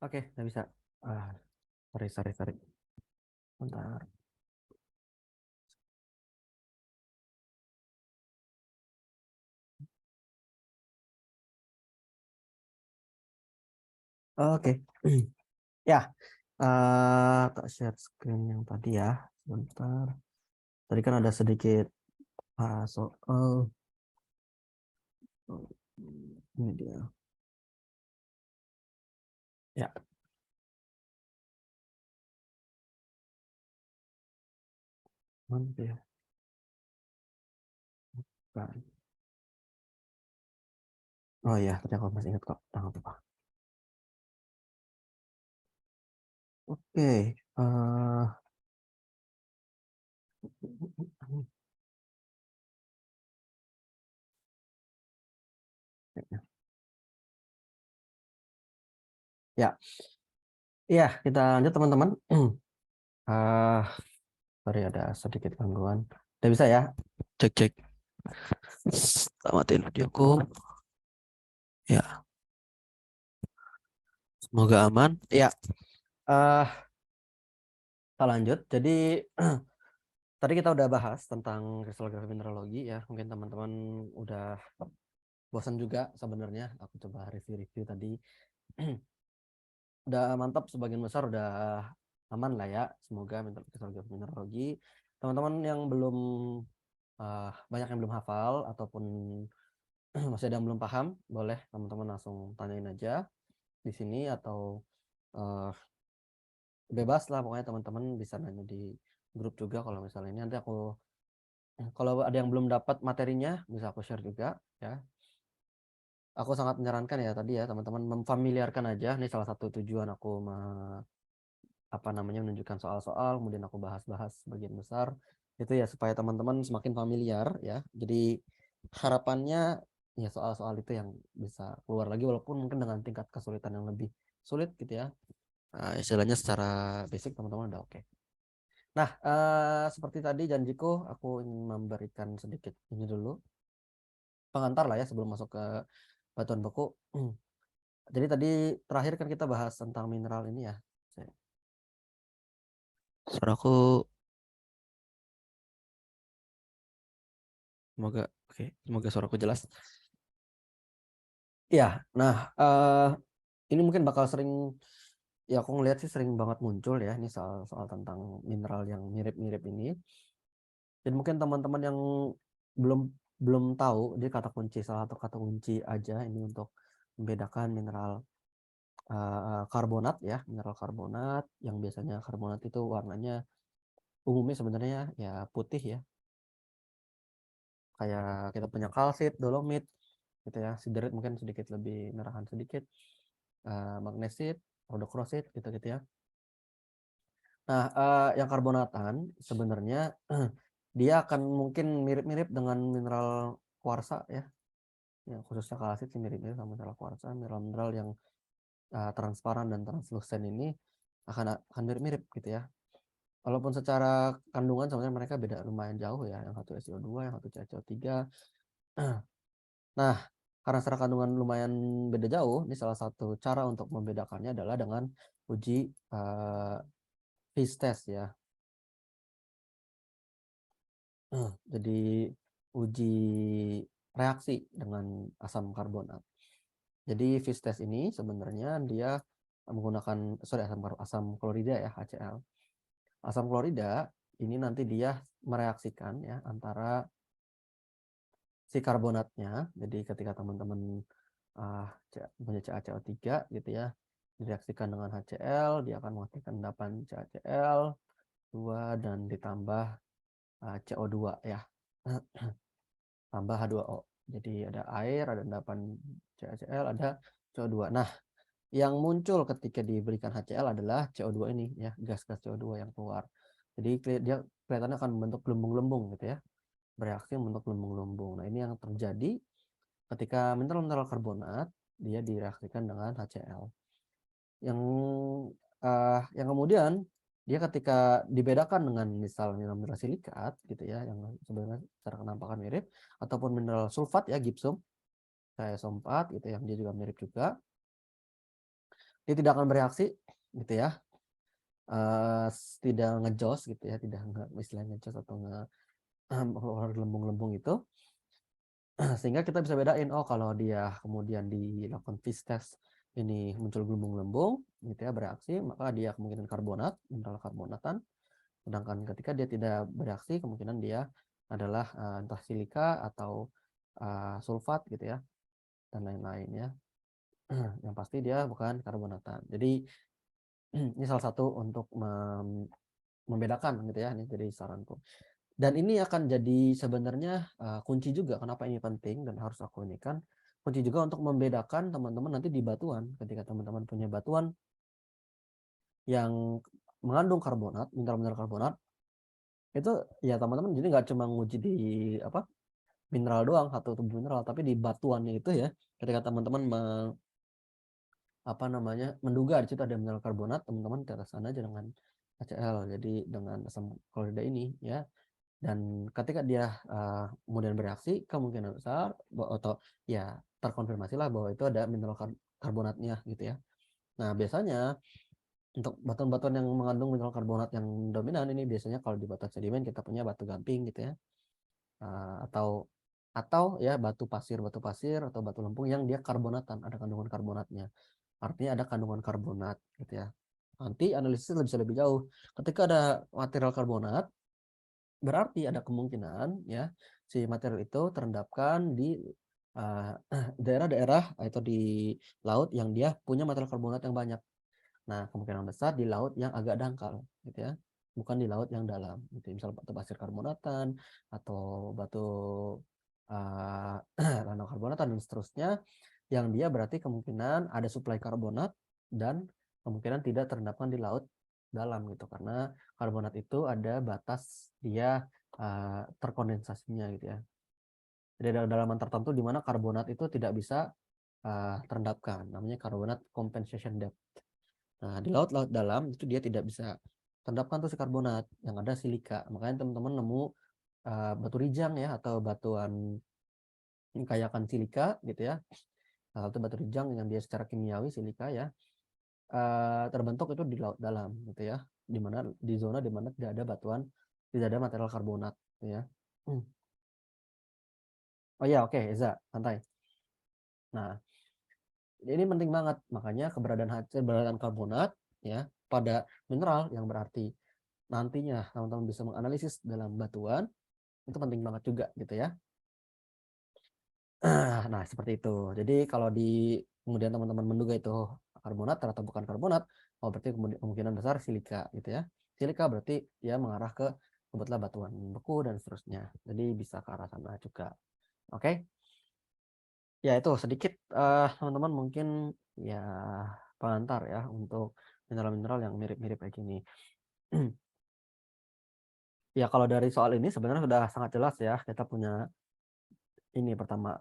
Oke, nggak bisa. Ah, sorry. Bentar. Oke. Ya, tak share screen yang tadi ya. Sebentar. Tadi kan ada sedikit soal. Ini dia. Ya, mana dia? Bukan. Oh iya, tadi aku masih ingat kok. Tanggal apa? Oke. Ya, iya kita lanjut teman-teman. Ah, sorry ada sedikit gangguan. Udah bisa ya? Cek. Tamatin videoku. Ya, semoga aman. Ya, eh kita lanjut. Jadi tadi kita udah bahas tentang kristalografi mineralogi ya. Mungkin teman-teman udah bosan juga sebenarnya. Aku coba review tadi. Udah mantap, sebagian besar udah aman lah ya. Semoga kristalografi mineralogi. Teman-teman yang belum banyak yang belum hafal ataupun masih ada yang belum paham, boleh teman-teman langsung tanyain aja di sini atau uh, bebas lah, pokoknya teman-teman bisa nanya di grup juga. Kalau misalnya ini nanti kalau ada yang belum dapat materinya bisa aku share juga ya. Aku sangat menyarankan ya tadi ya teman-teman memfamiliarkan aja. Ini salah satu tujuan aku menunjukkan soal-soal, kemudian aku bahas-bahas sebagian besar itu ya supaya teman-teman semakin familiar ya. Jadi harapannya ya soal-soal itu yang bisa keluar lagi walaupun mungkin dengan tingkat kesulitan yang lebih sulit gitu ya. Istilahnya secara basic teman-teman udah oke. Nah, seperti tadi janjiku, aku ingin memberikan sedikit ini dulu pengantar lah ya sebelum masuk ke batuan beku. Jadi tadi terakhir kan kita bahas tentang mineral ini ya. Suaraku, semoga suaraku jelas. Ya, nah ini mungkin bakal sering ya aku ngeliat sih sering banget muncul ya ini soal tentang mineral yang mirip-mirip ini. Dan mungkin teman-teman yang belum belum tahu, jadi kata kunci salah satu kata kunci aja ini untuk membedakan mineral karbonat ya, mineral karbonat yang biasanya karbonat itu warnanya umumnya sebenarnya ya putih ya, kayak kita punya kalsit, dolomit gitu ya, siderit mungkin sedikit lebih merahan sedikit, magnesit, rhodochrosite gitu ya. Nah, yang karbonatan sebenarnya dia akan mungkin mirip-mirip dengan mineral kuarsa ya, yang khususnya kalsit sih mirip-mirip sama mineral kuarsa. Mineral-mineral yang transparan dan translucent ini akan mirip-mirip gitu ya. Walaupun secara kandungan sebenarnya mereka beda lumayan jauh ya, yang satu SiO2, yang satu CaCO3. Nah, karena secara kandungan lumayan beda jauh, ini salah satu cara untuk membedakannya adalah dengan uji phase test ya. Jadi uji reaksi dengan asam karbonat. Jadi phase test ini sebenarnya dia menggunakan asam klorida ya, HCl. Asam klorida ini nanti dia mereaksikan ya antara si karbonatnya. Jadi ketika teman-teman punya CaCO3 gitu ya, direaksikan dengan HCl, dia akan menghasilkan endapan CaCl 2 dan ditambah CO2 ya. Tambah H2O. Jadi ada air, ada endapan CaCl, ada CO2. Nah, yang muncul ketika diberikan HCl adalah CO2 ini ya, gas-gas CO2 yang keluar. Jadi dia kelihatannya akan membentuk gelembung-gelembung gitu ya, bereaksi membentuk gelembung-gelembung. Nah, ini yang terjadi ketika mineral-mineral karbonat dia direaksikan dengan HCl. Yang kemudian dia ketika dibedakan dengan misalnya mineral silikat gitu ya, yang sebenarnya secara penampakan mirip, ataupun mineral sulfat ya, gypsum kayak som 4 gitu yang dia juga mirip juga. dia tidak akan bereaksi gitu ya, tidak ngejos gitu ya, tidak istilahnya ngejos atau mengeluarkan gelembung-gelembung itu. Sehingga kita bisa bedain, oh kalau dia kemudian dilakukan fish test ini muncul gelembung-gelembung gitu ya, bereaksi, maka dia kemungkinan karbonat, mineral karbonatan. Sedangkan ketika dia tidak bereaksi, kemungkinan dia adalah entah silika atau sulfat gitu ya, dan lain-lain ya. Yang pasti dia bukan karbonatan. Jadi ini salah satu untuk membedakan gitu ya, ini jadi saranku. Dan ini akan jadi sebenarnya kunci juga kenapa ini penting dan harus aku ini kan, kunci juga untuk membedakan teman-teman nanti di batuan. Ketika teman-teman punya batuan yang mengandung karbonat, mineral-mineral karbonat, itu ya teman-teman jadi nggak cuma nguji di apa mineral doang, satu tubuh mineral, tapi di batuannya itu ya, ketika teman-teman menduga di situ ada mineral karbonat, teman-teman tetesan aja dengan HCl, jadi dengan asam klorida ini ya. Dan ketika dia kemudian bereaksi, kemungkinan besar atau ya terkonfirmasi lah bahwa itu ada mineral karbonatnya gitu ya. Nah biasanya untuk batuan-batuan yang mengandung mineral karbonat yang dominan ini biasanya kalau di batuan sedimen kita punya batu gamping gitu ya, atau ya batu pasir atau batu lempung yang dia karbonatan, ada kandungan karbonatnya. Artinya ada kandungan karbonat gitu ya. Nanti analisisnya bisa lebih jauh. Ketika ada material karbonat, berarti ada kemungkinan ya si material itu terendapkan di daerah-daerah atau di laut yang dia punya material karbonat yang banyak. Nah, kemungkinan besar di laut yang agak dangkal gitu ya. Bukan di laut yang dalam gitu. Misal batu pasir karbonatan atau batu lanau karbonatan dan seterusnya, yang dia berarti kemungkinan ada suplai karbonat dan kemungkinan tidak terendapkan di laut dalam gitu, karena karbonat itu ada batas dia terkondensasinya gitu ya. Jadi ada kedalaman tertentu di mana karbonat itu tidak bisa terendapkan, namanya karbonat compensation depth. Nah, di laut-laut dalam itu dia tidak bisa terendapkan tuh si karbonat, yang ada silika. Makanya teman-teman nemu batu rijang ya atau batuan kayakan silika gitu ya. Salah satu batu rijang yang dia secara kimiawi silika ya, terbentuk itu di laut dalam gitu ya, di mana di zona di mana tidak ada batuan, tidak ada material karbonat gitu ya. Oh iya, oke, Eza, santai. Nah, ini penting banget, makanya keberadaan karbonat ya pada mineral yang berarti nantinya teman-teman bisa menganalisis dalam batuan itu penting banget juga gitu ya. Nah, seperti itu. Jadi kalau kemudian teman-teman menduga itu karbonat atau bukan karbonat, oh berarti kemungkinan besar silika gitu ya. Silika berarti dia mengarah ke kebetulan batuan beku dan seterusnya. Jadi bisa ke arah sana juga. Oke. Ya itu sedikit teman-teman mungkin ya pengantar ya untuk mineral-mineral yang mirip-mirip kayak gini. Ya kalau dari soal ini sebenarnya sudah sangat jelas ya. Kita punya ini pertama,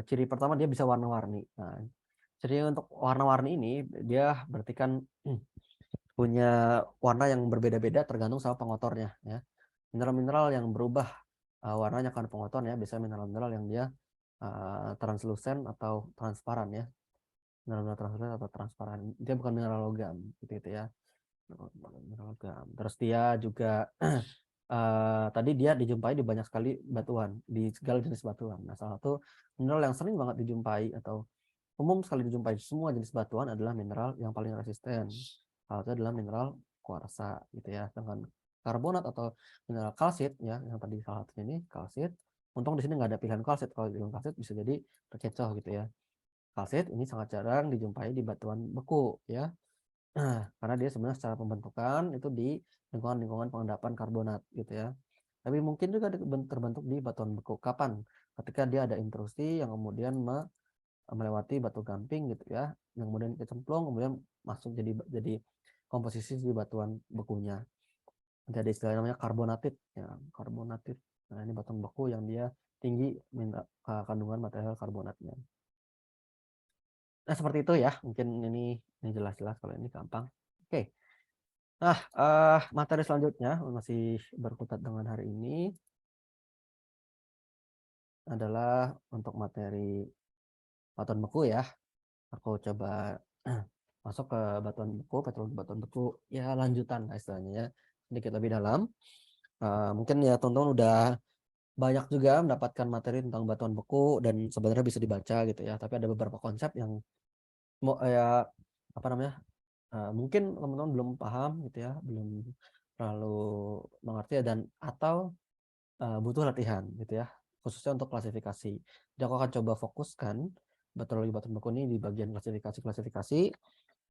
ciri pertama dia bisa warna-warni. Nah, jadi untuk warna-warni ini dia berarti kan punya warna yang berbeda-beda tergantung sama pengotornya ya. Mineral-mineral yang berubah warnanya karena pengotornya biasanya mineral-mineral yang dia translucent atau transparan ya. Mineral-mineral translucent atau transparan. Dia bukan mineral logam gitu ya. Mineral logam. Terus dia juga tadi dia dijumpai di banyak sekali batuan, di segala jenis batuan. Nah, salah satu mineral yang sering banget dijumpai atau umum sekali dijumpai semua jenis batuan adalah mineral yang paling resisten. Salah satu adalah mineral kuarsa gitu ya. Dengan karbonat atau mineral kalsit ya, yang tadi salah satunya ini kalsit. Untung di sini nggak ada pilihan kalsit. Kalau di kalsit bisa jadi terkecoh gitu ya. Kalsit ini sangat jarang dijumpai di batuan beku ya. Karena dia sebenarnya secara pembentukan itu di lingkungan-lingkungan pengendapan karbonat gitu ya. Tapi mungkin juga terbentuk di batuan beku. Kapan? Ketika dia ada intrusi yang kemudian melewati batu gamping gitu ya, yang kemudian kecemplung, kemudian masuk jadi komposisi di batuan bekunya. Jadi istilahnya namanya karbonatit ya, karbonatit. Nah, ini batuan beku yang dia tinggi kandungan material karbonatnya. Nah, seperti itu ya. Mungkin ini jelas-jelas, kalau ini gampang. Oke. Nah, materi selanjutnya masih berkutat dengan hari ini adalah untuk materi batuan beku ya. Aku coba masuk ke batuan beku, petrologi batuan beku, ya lanjutan lah istilahnya ya, sedikit lebih dalam. Mungkin ya teman-teman udah banyak juga mendapatkan materi tentang batuan beku dan sebenarnya bisa dibaca gitu ya. Tapi ada beberapa konsep yang mau ya apa namanya? Mungkin teman-teman belum paham gitu ya, belum terlalu mengerti ya, dan atau butuh latihan gitu ya, khususnya untuk klasifikasi. Jadi aku akan coba fokuskan meteorologi batuan beku ini di bagian klasifikasi,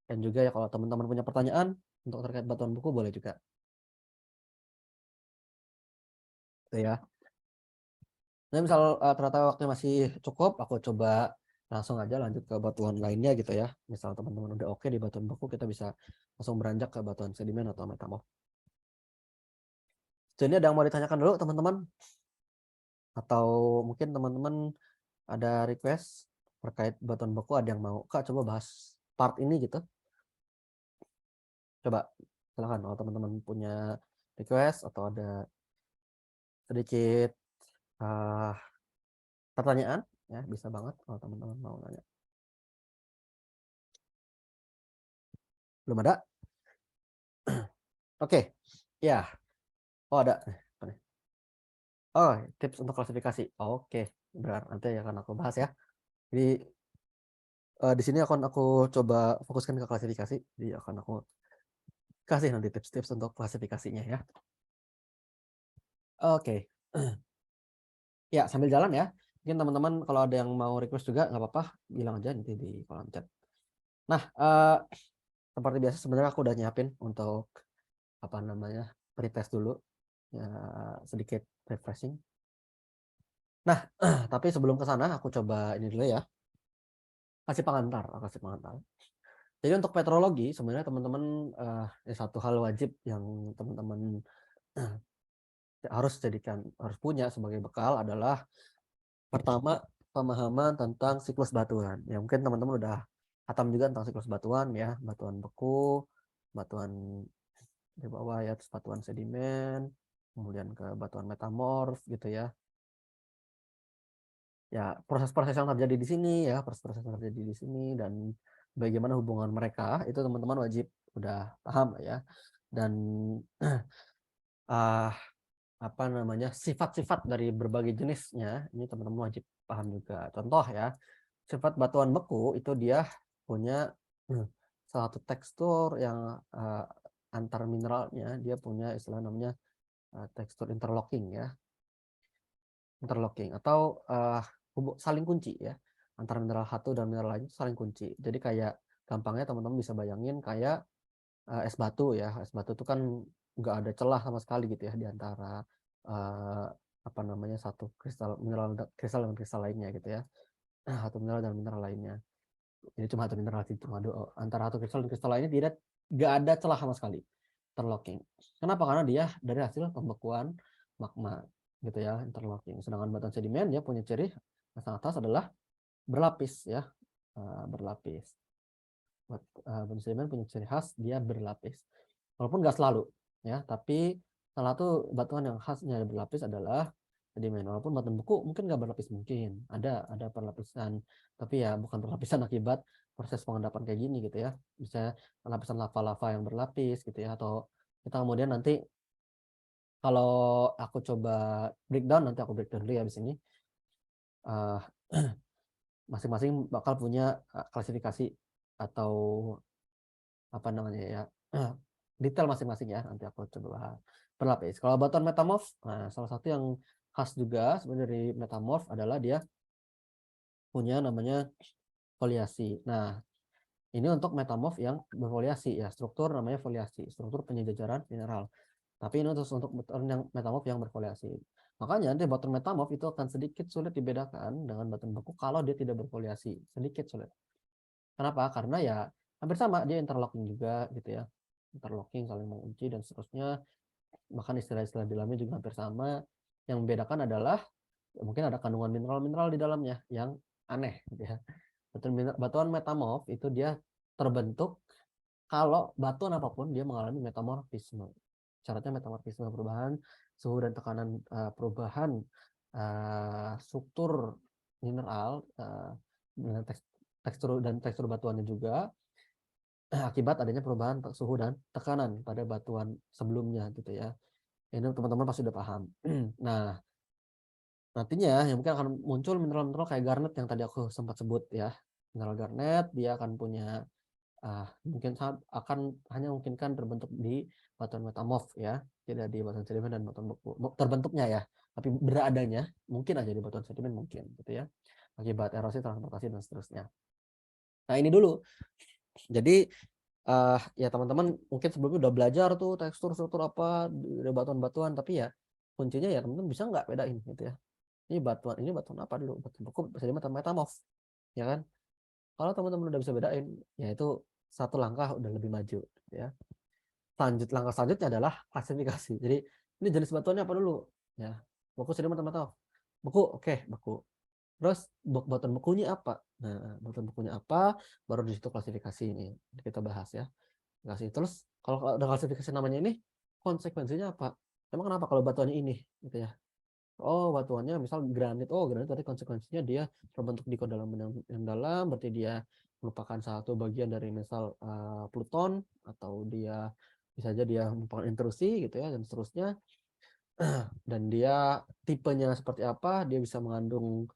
dan juga ya kalau teman-teman punya pertanyaan untuk terkait batuan beku boleh juga. Gitu ya. Nah, misal ternyata waktunya masih cukup, aku coba langsung aja lanjut ke batuan lainnya gitu ya. Misal teman-teman udah oke di batuan beku, kita bisa langsung beranjak ke batuan sedimen atau metamorf. Jadi ada yang mau ditanyakan dulu teman-teman? Atau mungkin teman-teman ada request terkait batuan beku, ada yang mau Kak coba bahas part ini gitu? Coba silakan kalau teman-teman punya request atau ada sedikit uh, pertanyaan ya, bisa banget kalau teman-teman mau nanya. Belum ada? Oke. Ya. Oh, ada. Oh, tips untuk klasifikasi. Oke, benar. Nanti akan aku bahas ya. Jadi di sini akan aku coba fokuskan ke klasifikasi. Jadi akan aku kasih nanti tips-tips untuk klasifikasinya ya. Oke. Ya, sambil jalan ya. Mungkin teman-teman kalau ada yang mau request juga nggak apa-apa, bilang aja nanti di kolom chat. Nah, seperti biasa sebenarnya aku udah nyiapin untuk apa namanya pretest dulu ya, sedikit refreshing. Nah, tapi sebelum ke sana aku coba ini dulu ya, kasih pengantar. Jadi untuk petrologi sebenarnya teman-teman satu hal wajib yang teman-teman harus punya sebagai bekal adalah pertama pemahaman tentang siklus batuan. Ya mungkin teman-teman udah hatam juga tentang siklus batuan ya, batuan beku, batuan di bawah ya, terus batuan sedimen, kemudian ke batuan metamorf gitu ya. Ya, proses-proses yang terjadi di sini ya, proses-proses yang terjadi di sini dan bagaimana hubungan mereka itu teman-teman wajib udah paham ya. Dan uh, apa namanya sifat-sifat dari berbagai jenisnya ini teman-teman wajib paham juga. Contoh ya, sifat batuan beku itu dia punya salah satu tekstur yang antar mineralnya dia punya istilah namanya tekstur interlocking ya, interlocking atau saling kunci ya, antara mineral satu dan mineral lain saling kunci. Jadi kayak gampangnya teman-teman bisa bayangin kayak es batu ya, es batu itu kan nggak ada celah sama sekali gitu ya di antara uh, apa namanya satu kristal mineral kristal dan kristal lainnya gitu ya, satu mineral dan mineral lainnya. Jadi cuma satu mineral itu antara satu kristal dan kristal lainnya tidak nggak ada celah sama sekali, interlocking. Kenapa? Karena dia dari hasil pembekuan magma gitu ya, interlocking. Sedangkan batuan sedimen dia punya ciri yang atas adalah berlapis ya, berlapis. Batuan sedimen punya ciri khas dia berlapis. Walaupun nggak selalu ya, tapi salah satu batuan yang khasnya berlapis adalah sedimen. Walaupun batuan beku mungkin nggak berlapis, mungkin ada perlapisan, tapi ya bukan perlapisan akibat proses pengendapan kayak gini gitu ya. Bisa lapisan lava-lava yang berlapis gitu ya, atau kita kemudian nanti kalau aku coba breakdown, nanti aku breakdown dulu ya di sini. Masing-masing bakal punya klasifikasi atau apa namanya ya, detail masing-masing ya, nanti aku coba berlapis. Kalau batuan metamorf, nah salah satu yang khas juga sebenarnya dari metamorf adalah dia punya namanya foliasi. Nah, ini untuk metamorf yang berfoliasi ya, struktur namanya foliasi, struktur penyejajaran mineral. Tapi ini untuk batuan yang metamorf yang berfoliasi. Makanya nanti batuan metamorf itu akan sedikit sulit dibedakan dengan batuan beku kalau dia tidak berfoliasi, sedikit sulit. Kenapa? Karena ya hampir sama, dia interlocking juga gitu ya. Interlocking, saling mengunci dan seterusnya. Bahkan istilah-istilah di dalamnya juga hampir sama. Yang membedakan adalah ya mungkin ada kandungan mineral-mineral di dalamnya yang aneh gitu ya. Batuan metamorf itu dia terbentuk kalau batuan apapun dia mengalami metamorfisme. Syaratnya metamorfisme, perubahan suhu dan tekanan, perubahan struktur mineral dengan tekstur dan tekstur batuannya juga akibat adanya perubahan suhu dan tekanan pada batuan sebelumnya gitu ya. Ini teman-teman pasti udah paham. Nah, nantinya yang mungkin akan muncul mineral-mineral kayak garnet yang tadi aku sempat sebut ya. Mineral garnet dia akan punya mungkin akan hanya memungkinkan terbentuk di batuan metamorf ya, tidak di batuan sedimen dan batuan beku. Terbentuknya ya, tapi beradanya mungkin aja di batuan sedimen mungkin gitu ya. Akibat erosi, transportasi dan seterusnya. Nah, ini dulu. Jadi ya teman-teman mungkin sebelumnya udah belajar tuh tekstur struktur apa dari batuan-batuan, tapi ya kuncinya ya teman-teman bisa nggak bedain gitu ya. Ini batuan apa dulu? Batuan beku, sedimen atau metamorf, ya kan? Kalau teman-teman udah bisa bedain, ya itu satu langkah udah lebih maju ya. Langkah selanjutnya adalah klasifikasi. Jadi ini jenis batuannya apa dulu? Ya, beku, sedimen, atau metamorf. Beku, oke, beku. Terus batuan bekunya apa? Nah, batuan bekunya apa? Baru di situ klasifikasi ini kita bahas ya. Klasifikasi. Terus kalau ada klasifikasi namanya ini, konsekuensinya apa? Emang kenapa kalau batuannya ini, gitu ya? Oh, batuannya misal granit. Oh, granit berarti konsekuensinya dia terbentuk di kedalaman yang dalam, berarti dia merupakan satu bagian dari misal Pluton, atau dia bisa aja dia merupakan intrusi gitu ya, dan seterusnya. Dan dia tipenya seperti apa? Dia bisa mengandung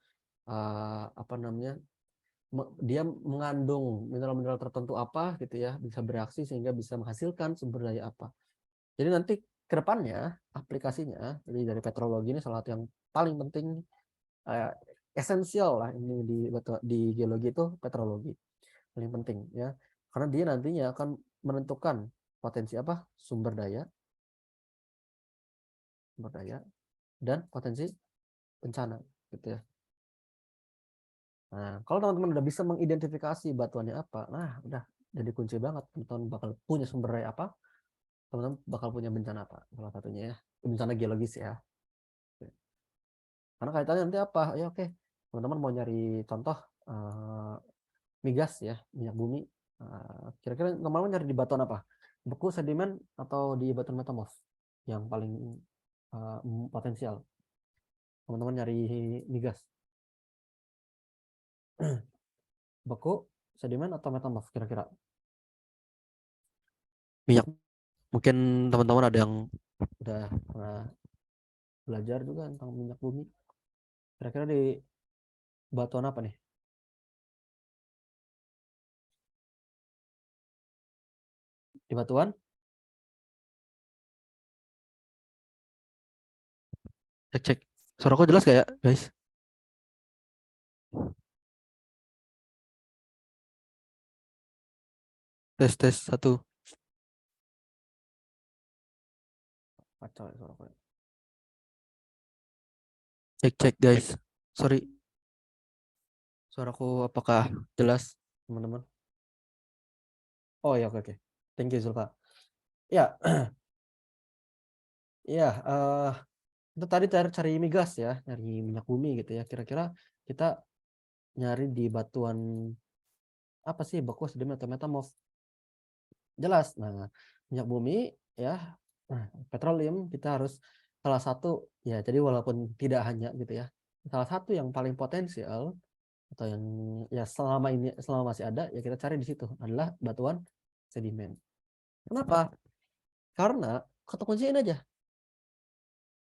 apa namanya? Dia mengandung mineral-mineral tertentu apa gitu ya, bisa bereaksi sehingga bisa menghasilkan sumber daya apa. Jadi nanti ke depannya aplikasinya dari petrologi ini salah satu yang paling penting, esensial lah ini di geologi itu petrologi paling penting ya, karena dia nantinya akan menentukan potensi apa sumber daya dan potensi bencana gitu ya. Nah, kalau teman-teman udah bisa mengidentifikasi batuannya apa, nah udah jadi kunci banget, teman-teman bakal punya sumber daya apa, teman-teman bakal punya bencana apa, salah satunya ya bencana geologis ya. Karena kaitannya nanti apa? Ya oke, teman-teman mau nyari contoh migas ya, minyak bumi. Kira-kira teman-teman nyari di batuan apa? Beku, sedimen, atau di batuan metamorf yang paling potensial? Teman-teman nyari migas, beku, sedimen, atau metamorf kira-kira? Minyak. Mungkin teman-teman ada yang udah pernah belajar juga tentang minyak bumi. Kira-kira di batuan apa nih? Di batuan? Cek cek. Suaraku jelas gak ya, guys? Tes tes satu. Kacau ya suaraku. Cek cek guys. Sorry, suaraku apakah jelas, teman-teman? Oh ya, oke oke. Thank you Zulfa. Ya, ya, itu tadi cari migas ya, nyari minyak bumi gitu ya. Kira-kira kita nyari di batuan apa sih, beku, sedimen, atau metamorf? Jelas. Nah, minyak bumi ya, petroleum kita harus salah satu ya. Jadi walaupun tidak hanya gitu ya, salah satu yang paling potensial atau yang ya selama masih ada ya kita cari di situ adalah batuan sedimen. Kenapa? Karena kata kuncinya ini aja.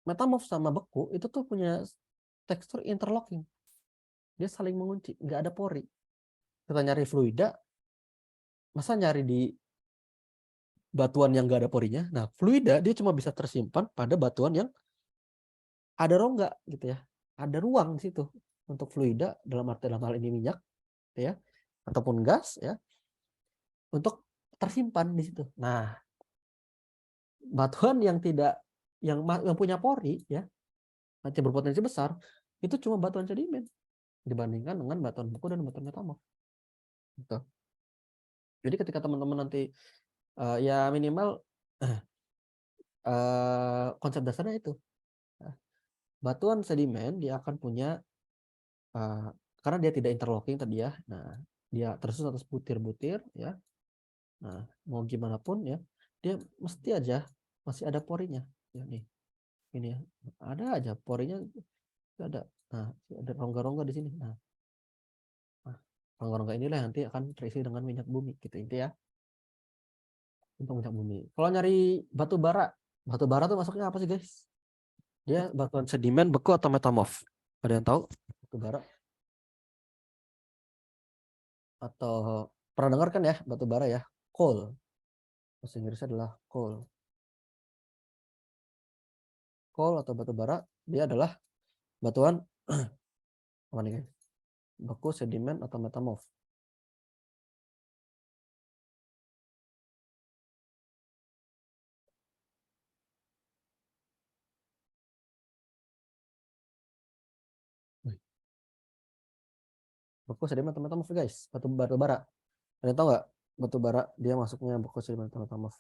Metamorf sama beku itu tuh punya tekstur interlocking. Dia saling mengunci, nggak ada pori. Kita nyari fluida, masa nyari di batuan yang nggak ada porinya? Nah, fluida dia cuma bisa tersimpan pada batuan yang ada rongga gitu ya. Ada ruang di situ untuk fluida, dalam hal ini minyak ya, ataupun gas ya, untuk tersimpan di situ. Nah, batuan yang tidak yang punya pori ya, nanti berpotensi besar, itu cuma batuan sedimen dibandingkan dengan batuan beku dan batuan metamorf. Gitu. Jadi ketika teman-teman nanti ya minimal konsep dasarnya itu, batuan sedimen dia akan punya karena dia tidak interlocking tadi ya. Nah, dia tersusun atas butir-butir ya. Nah, mau gimana pun ya, dia mesti aja masih ada porinya. Ya nih, ini ya. Ada aja porinya, ada. Nah, ada rongga-rongga di sini. Nah, rongga-rongga inilah nanti akan terisi dengan minyak bumi gitu intinya. puncak bumi. Kalau nyari batu bara tuh masuknya apa sih guys? Dia batuan sedimen, beku atau metamorf? Ada yang tahu? Batu bara atau pernah dengar kan ya batu bara ya? Coal. Bahasa Inggrisnya adalah coal. Coal atau batu bara dia adalah batuan apa nih guys? Beku, sedimen atau metamorf? Beku, sedimen atau metamorf guys? Batu bara. Ada tahu nggak batu bara dia masuknya beku, sedimen atau metamorf?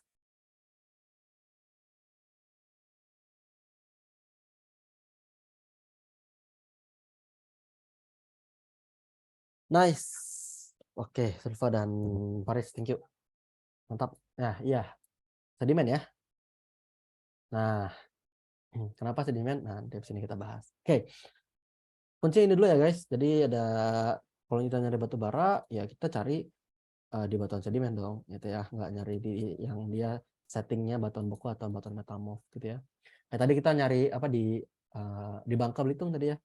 Nice. Oke, Sulfa dan Paris, thank you. Mantap. Nah, iya, sedimen ya. Nah, kenapa sedimen? Nah, di sini kita bahas. Oke, kunci ini dulu ya guys. Jadi ada kalau kita nyari batu bara, ya kita cari di batuan sedimen dong, gitu ya. Nggak nyari di yang dia settingnya batuan beku atau batuan metamorf, gitu ya. Nah, tadi kita nyari apa di Bangka Belitung tadi ya.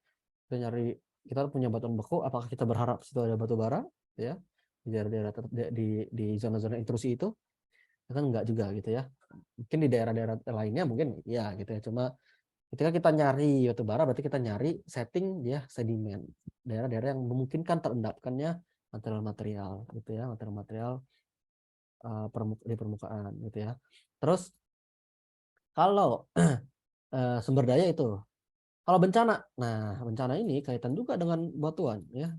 Kita nyari kita punya batuan beku, apakah kita berharap situ ada batu bara, ya, di daerah-daerah di zona-zona intrusi itu? Kan enggak juga gitu ya. Mungkin di daerah-daerah lainnya mungkin ya gitu ya. Cuma ketika kita nyari batu bara berarti kita nyari setting dia sedimen. Daerah-daerah yang memungkinkan terendapkannya material-material gitu ya, material-material di permukaan gitu ya. Terus kalau sumber daya itu, kalau bencana, nah bencana ini kaitan juga dengan batuan ya.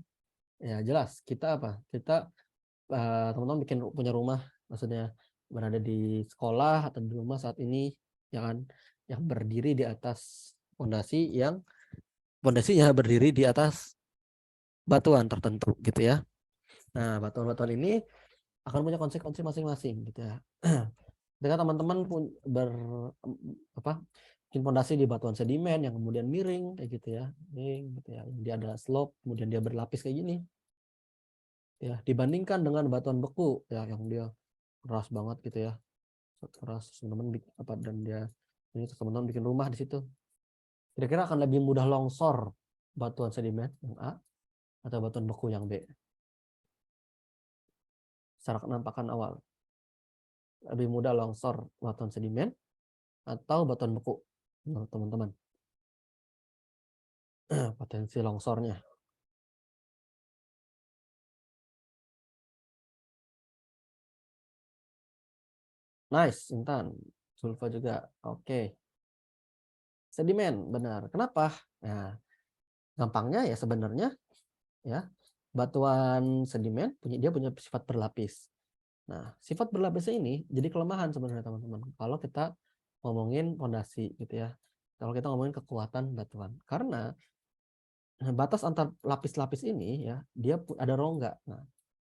Ya jelas kita apa? Kita teman-teman bikin punya rumah, maksudnya berada di sekolah atau di rumah saat ini, jangan yang berdiri di atas fondasinya berdiri di atas batuan tertentu gitu ya. Nah, batuan-batuan ini akan punya konsekuensi masing-masing gitu ya. Ketika teman-teman bikin fondasi di batuan sedimen yang kemudian miring kayak gitu ya, miring gitu ya. Dia ada slope, kemudian dia berlapis kayak gini. Ya, dibandingkan dengan batuan beku ya yang dia keras banget gitu ya. Keras teman-teman apa dan dia ini teman-teman bikin rumah di situ. Kira-kira akan lebih mudah longsor batuan sedimen yang A atau batuan beku yang B? Secara penampakan awal. Lebih mudah longsor batuan sedimen atau batuan beku menurut teman-teman? Potensi longsornya. Nice, Intan. Sulfa juga. Oke. Sedimen, benar. Kenapa? Nah, gampangnya ya sebenarnya ya batuan sedimen dia punya sifat berlapis. Nah, sifat berlapisnya ini jadi kelemahan sebenarnya teman-teman. Kalau kita ngomongin fondasi gitu ya. Kalau kita ngomongin kekuatan batuan. Karena batas antar lapis-lapis ini ya, dia ada rongga. Nah,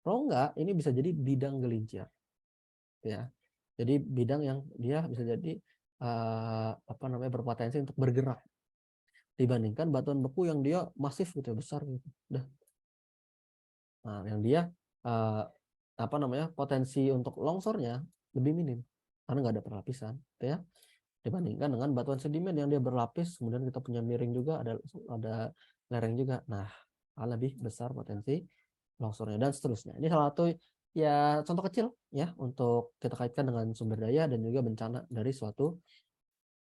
rongga ini bisa jadi bidang gelincir ya. Jadi bidang yang dia bisa jadi apa namanya berpotensi untuk bergerak dibandingkan batuan beku yang dia masif gitu ya, besar gitu. Udah. Nah, yang dia uh, apa namanya potensi untuk longsornya lebih minim karena nggak ada perlapisan gitu ya, dibandingkan dengan batuan sedimen yang dia berlapis, kemudian kita punya miring juga, ada lereng juga. Nah, lebih besar potensi longsornya dan seterusnya. Ini salah satu ya contoh kecil ya untuk kita kaitkan dengan sumber daya dan juga bencana dari suatu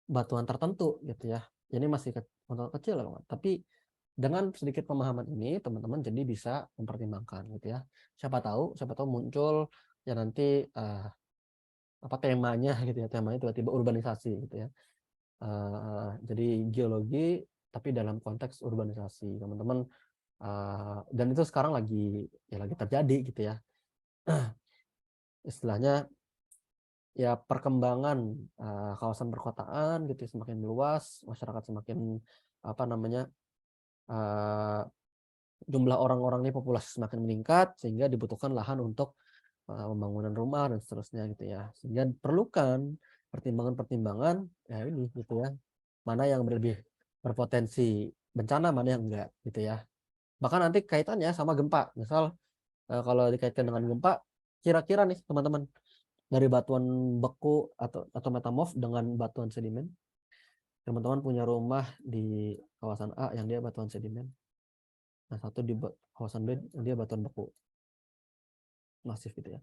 batuan tertentu gitu ya. Jadi masih contoh kecil banget. Tapi dengan sedikit pemahaman ini teman-teman jadi bisa mempertimbangkan gitu ya. Siapa tahu muncul ya nanti apa temanya gitu ya, temanya tiba-tiba urbanisasi gitu ya. Jadi geologi tapi dalam konteks urbanisasi teman-teman, dan itu sekarang lagi terjadi gitu ya. Istilahnya ya perkembangan kawasan perkotaan gitu ya, semakin meluas, masyarakat semakin apa namanya jumlah orang-orang ini populasi semakin meningkat sehingga dibutuhkan lahan untuk pembangunan rumah dan seterusnya gitu ya, sehingga perlukan pertimbangan-pertimbangan ya ini gitu ya, mana yang lebih berpotensi bencana, mana yang enggak gitu ya. Bahkan nanti kaitannya sama gempa, misal kalau dikaitkan dengan gempa, kira-kira nih teman-teman dari batuan beku atau metamorf dengan batuan sedimen. Teman-teman punya rumah di kawasan A yang dia batuan sedimen. Nah, satu di kawasan B yang dia batuan beku. Masif gitu ya.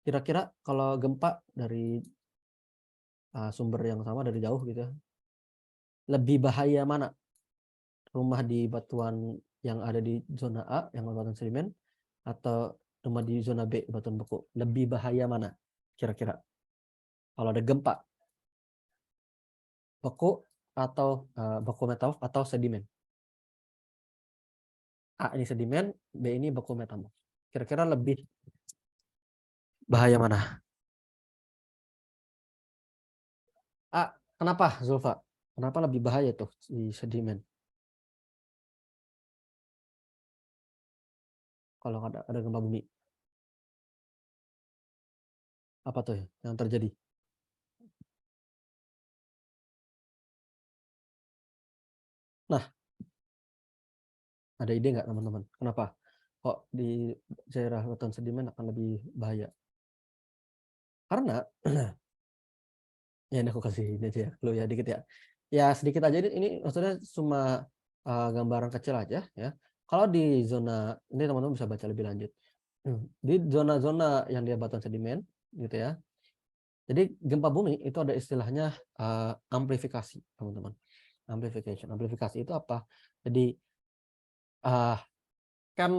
Kira-kira kalau gempa dari sumber yang sama dari jauh gitu ya, lebih bahaya mana? Rumah di batuan yang ada di zona A yang batuan sedimen atau rumah di zona B batuan beku? Lebih bahaya mana? Kira-kira kalau ada gempa, beku atau beku metamorf atau sedimen? A ini sedimen, B ini beku metamorf. Kira-kira lebih bahaya mana? A, kenapa Zulfa? Kenapa lebih bahaya tuh di sedimen? Kalau ada gempa bumi, apa tuh yang terjadi? Nah, ada ide nggak teman-teman? Kenapa kok di daerah batuan sedimen akan lebih bahaya? Karena ya ini aku kasih ini aja ya, lu ya dikit ya. Ya sedikit aja ini maksudnya cuma gambaran kecil aja ya. Kalau di zona ini teman-teman bisa baca lebih lanjut. Di zona-zona yang dia batuan sedimen gitu ya. Jadi gempa bumi itu ada istilahnya amplifikasi, teman-teman. Amplifikasi itu apa? Jadi kan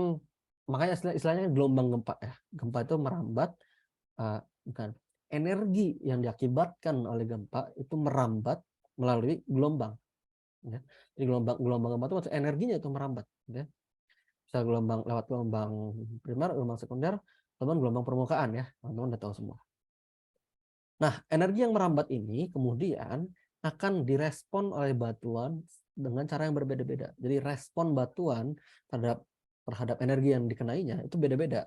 makanya istilahnya gelombang gempa ya. Gempa itu merambat, bukan, energi yang diakibatkan oleh gempa itu merambat melalui gelombang. Ya. Jadi gelombang gempa itu maksudnya energinya itu merambat. Ya. Bisa lewat gelombang primer, gelombang sekunder, teman gelombang permukaan ya. Teman-teman udah tahu semua. Nah, energi yang merambat ini kemudian akan direspon oleh batuan dengan cara yang berbeda-beda. Jadi respon batuan terhadap energi yang dikenainya itu beda-beda.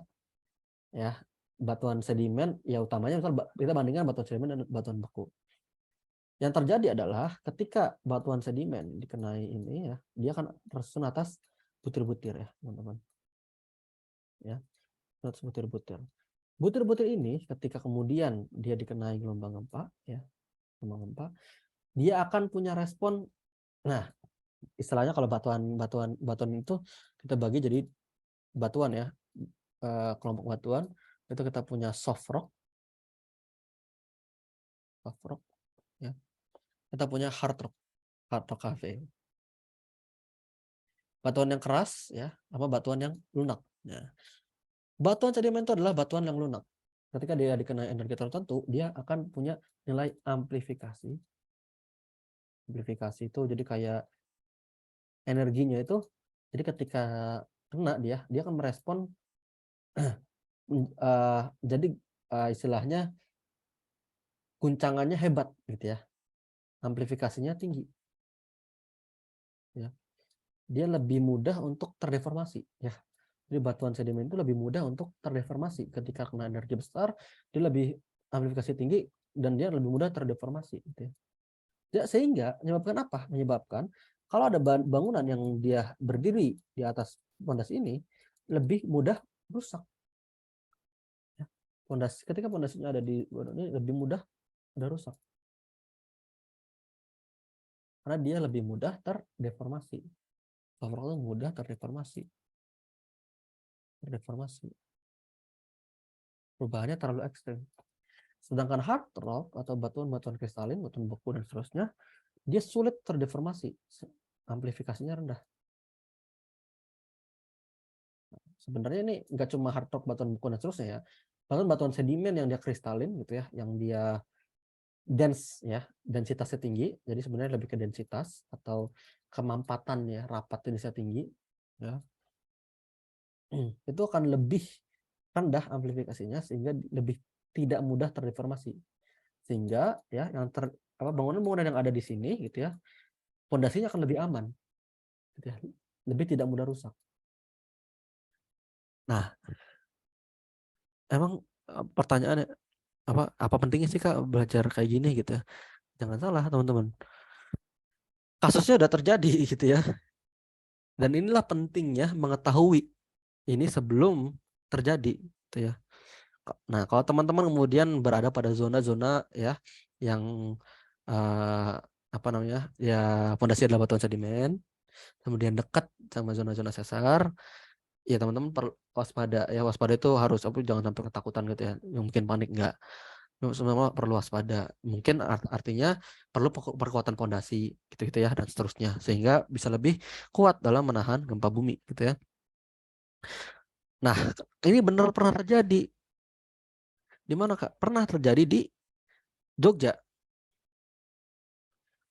Ya, batuan sedimen ya utamanya misal kita bandingkan batuan sedimen dan batuan beku. Yang terjadi adalah ketika batuan sedimen dikenai ini ya, dia akan tersusun atas butir-butir ya, teman-teman. Ya, atas butir-butir. Butir-butir ini ketika kemudian dia dikenai gelombang gempa ya, gelombang gempa, dia akan punya respon. Nah, istilahnya kalau batuan itu kita bagi jadi batuan ya, kelompok batuan itu kita punya soft rock ya, kita punya hard rock cafe. Batuan yang keras ya, apa batuan yang lunak. Nah, batuan sedimen itu adalah batuan yang lunak. Ketika dia dikenai energi tertentu, dia akan punya nilai amplifikasi. Amplifikasi itu jadi kayak energinya itu, jadi ketika kena dia akan merespon jadi istilahnya guncangannya hebat gitu ya, amplifikasinya tinggi ya, dia lebih mudah untuk terdeformasi ya. Jadi batuan sedimen itu lebih mudah untuk terdeformasi ketika kena energi besar, dia lebih amplifikasi tinggi dan dia lebih mudah terdeformasi gitu ya. Ya, sehingga menyebabkan apa? Menyebabkan kalau ada bangunan yang dia berdiri di atas pondasi ini lebih mudah rusak. Ketika pondasinya ada di ini lebih mudah rusak. Karena dia lebih mudah terdeformasi. Overall mudah terdeformasi. Perubahannya terlalu ekstrim. Sedangkan hard rock atau batuan-batuan kristalin, batuan beku dan seterusnya, dia sulit terdeformasi. Amplifikasinya rendah. Sebenarnya ini nggak cuma hard rock, batuan beku dan seterusnya ya. Batuan sedimen yang dia kristalin gitu ya, yang dia dense ya, densitasnya tinggi. Jadi sebenarnya lebih ke densitas atau kemampatan ya, rapat jenisnya tinggi ya. Itu akan lebih rendah amplifikasinya sehingga lebih tidak mudah terdeformasi. Sehingga ya yang bangunan-bangunan yang ada di sini gitu ya, pondasinya akan lebih aman. Gitu ya. Lebih tidak mudah rusak. Nah, emang pertanyaannya apa pentingnya sih Kak belajar kayak gini gitu ya? Jangan salah teman-teman. Kasusnya udah terjadi gitu ya. Dan inilah pentingnya mengetahui ini sebelum terjadi gitu ya. Nah, kalau teman-teman kemudian berada pada zona-zona ya yang apa namanya ya pondasi adalah batuan sedimen, kemudian dekat sama zona-zona sesar, ya teman-teman perlu waspada ya. Waspada itu harus jangan sampai ketakutan gitu ya, yang mungkin panik enggak. Semua perlu waspada. Mungkin artinya perlu perkuatan pondasi gitu-gitu ya dan seterusnya sehingga bisa lebih kuat dalam menahan gempa bumi gitu ya. Nah, ini benar pernah terjadi. Di mana Kak? Pernah terjadi di Jogja.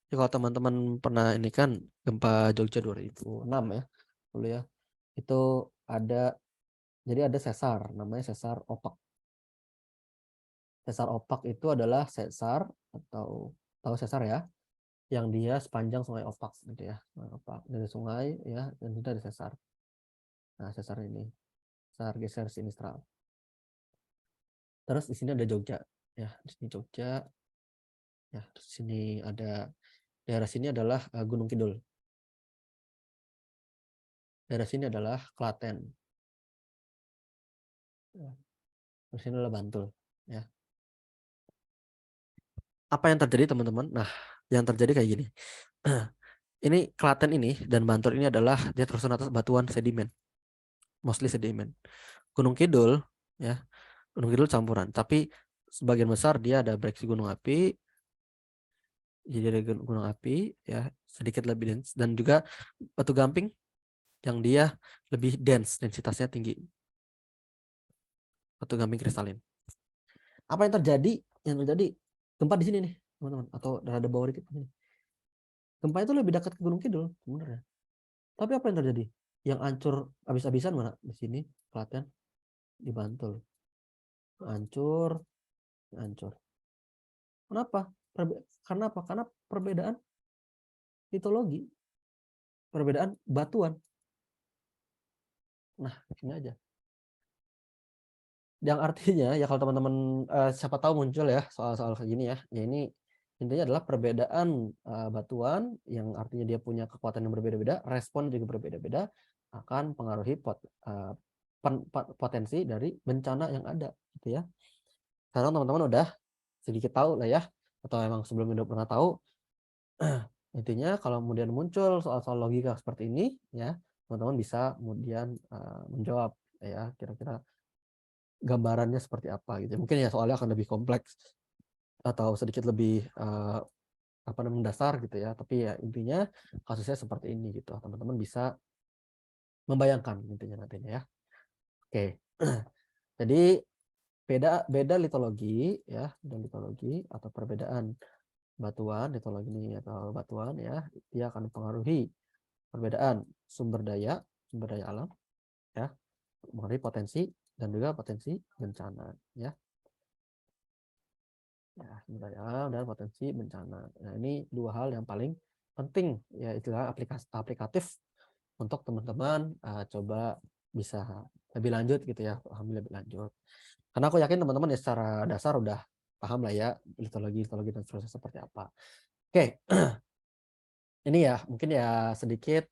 Ya, kalau teman-teman pernah ini kan gempa Jogja 2006 ya. Dulu ya. Itu ada jadi ada sesar namanya sesar opak. Sesar opak itu adalah sesar atau tahu sesar ya, yang dia sepanjang Sungai Opak gitu ya. Sungai Opak dari sungai ya dan itu ada sesar. Nah, sesar ini sesar geser sinistral. Terus di sini ada Jogja ya, di sini Jogja ya, terus di sini ada daerah sini adalah Gunung Kidul. Daerah sini adalah Klaten. Ya. Terus ini adalah Bantul ya. Apa yang terjadi teman-teman? Nah, yang terjadi kayak gini. Ini Klaten ini dan Bantul ini adalah dia tersusun atas batuan sedimen, mostly sedimen. Gunung Kidul ya, Gunung Kidul campuran, tapi sebagian besar dia ada breksi gunung api, jadi ada gunung api ya sedikit lebih dense dan juga batu gamping yang dia lebih dense, densitasnya tinggi, batu gamping kristalin. Apa yang terjadi? Yang terjadi gempa di sini nih teman-teman, atau ada bawah dikit ini. Gempa itu lebih dekat ke Gunung Kidul sebenarnya. Tapi apa yang terjadi? Yang hancur habis-habisan mana? Di sini Klaten, di Bantul. Hancur, hancur. Kenapa? Karena apa? Karena perbedaan litologi, perbedaan batuan. Nah, ini aja. Yang artinya ya kalau teman-teman siapa tahu muncul ya soal-soal kayak gini ya. Ya ini intinya adalah perbedaan batuan yang artinya dia punya kekuatan yang berbeda-beda, respon juga berbeda-beda akan pengaruhi potensi dari bencana yang ada gitu ya. Sekarang teman-teman udah sedikit tahu lah ya, atau emang sebelumnya udah pernah tahu. Intinya kalau kemudian muncul soal-soal logika seperti ini ya, teman-teman bisa kemudian menjawab ya kira-kira gambarannya seperti apa gitu. Mungkin ya soalnya akan lebih kompleks atau sedikit lebih apa namanya dasar gitu ya. Tapi ya intinya kasusnya seperti ini gitu. Teman-teman bisa membayangkan intinya nantinya ya. Oke. Jadi beda litologi ya, dan litologi atau perbedaan batuan, litologi ini atau batuan ya, dia akan mempengaruhi perbedaan sumber daya alam ya, mengenai potensi dan juga potensi bencana ya. Ya, sumber daya alam dan potensi bencana. Nah, ini dua hal yang paling penting ya, istilah aplikatif untuk teman-teman coba bisa lebih lanjut gitu ya, pahami lebih lanjut. Karena aku yakin teman-teman ya secara dasar udah paham lah ya litologi dan proses seperti apa. Oke, ini ya mungkin ya sedikit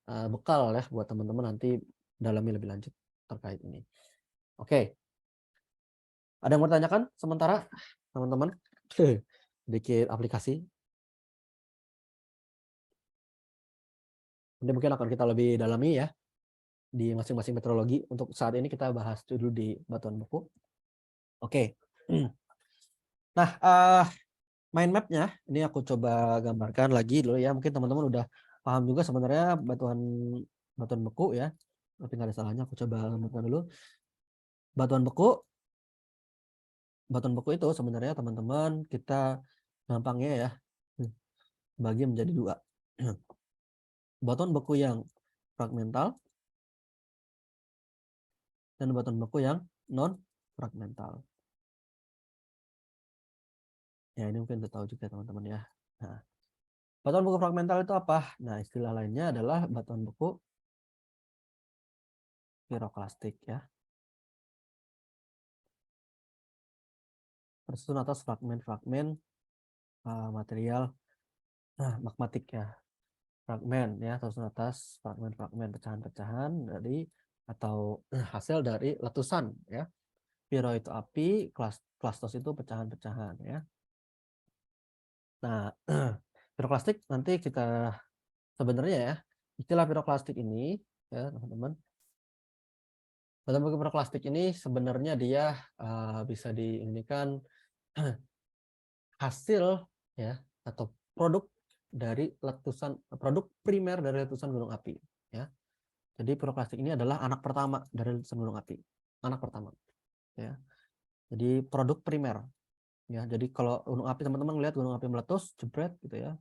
bekal ya buat teman-teman nanti dalami lebih lanjut terkait ini. Oke, ada yang mau ditanyakan sementara teman-teman? Sedikit aplikasi. Nanti mungkin akan kita lebih dalami ya di masing-masing meteorologi. Untuk saat ini kita bahas dulu di batuan beku. Oke. Nah, mind map-nya ini aku coba gambarkan lagi dulu ya. Mungkin teman-teman udah paham juga sebenarnya batuan beku ya. Tapi nggak ada salahnya aku coba gambarkan dulu. Batuan beku itu sebenarnya teman-teman kita gampangnya ya bagi menjadi dua. Batuan beku yang fragmental dan batuan beku yang non fragmental. Ya, ini mungkin udah tahu juga teman-teman ya. Nah, batuan beku fragmental itu apa? Nah, istilah lainnya adalah batuan beku piroklastik ya. Tersusun atas fragmen-fragmen material magmatik ya. Fragmen ya, tersusun atas fragmen-fragmen pecahan-pecahan dari atau hasil dari letusan ya. Piro itu api, klastos itu pecahan-pecahan ya. Nah, piroklastik nanti kita sebenarnya ya, istilah piroklastik ini ya teman-teman. Dalam piroklastik ini sebenarnya dia bisa diinikan hasil ya atau produk dari produk primer dari letusan gunung api ya. Jadi piroklastik ini adalah anak pertama dari letusan gunung api. Anak pertama ya. Jadi produk primer ya. Jadi kalau gunung api teman-teman lihat gunung api meletus, jebret gitu ya.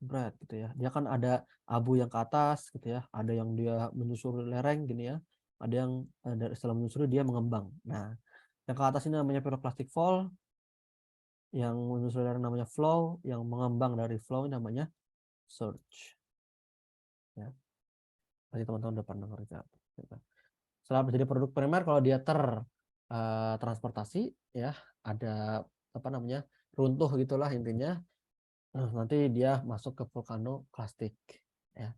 Jebret gitu ya. Dia kan ada abu yang ke atas gitu ya, ada yang dia menyusuri lereng gini ya. Ada yang setelah menyusuri dia mengembang. Nah, yang ke atas ini namanya piroklastic fall, yang menyusuri lereng namanya flow, yang mengembang dari flow namanya surge. Ya. Pasti teman-teman udah pernah dengar gitu. Setelah menjadi produk primer, kalau dia transportasi ya, ada apa namanya runtuh gitulah intinya. Nanti dia masuk ke vulkanoklastik ya.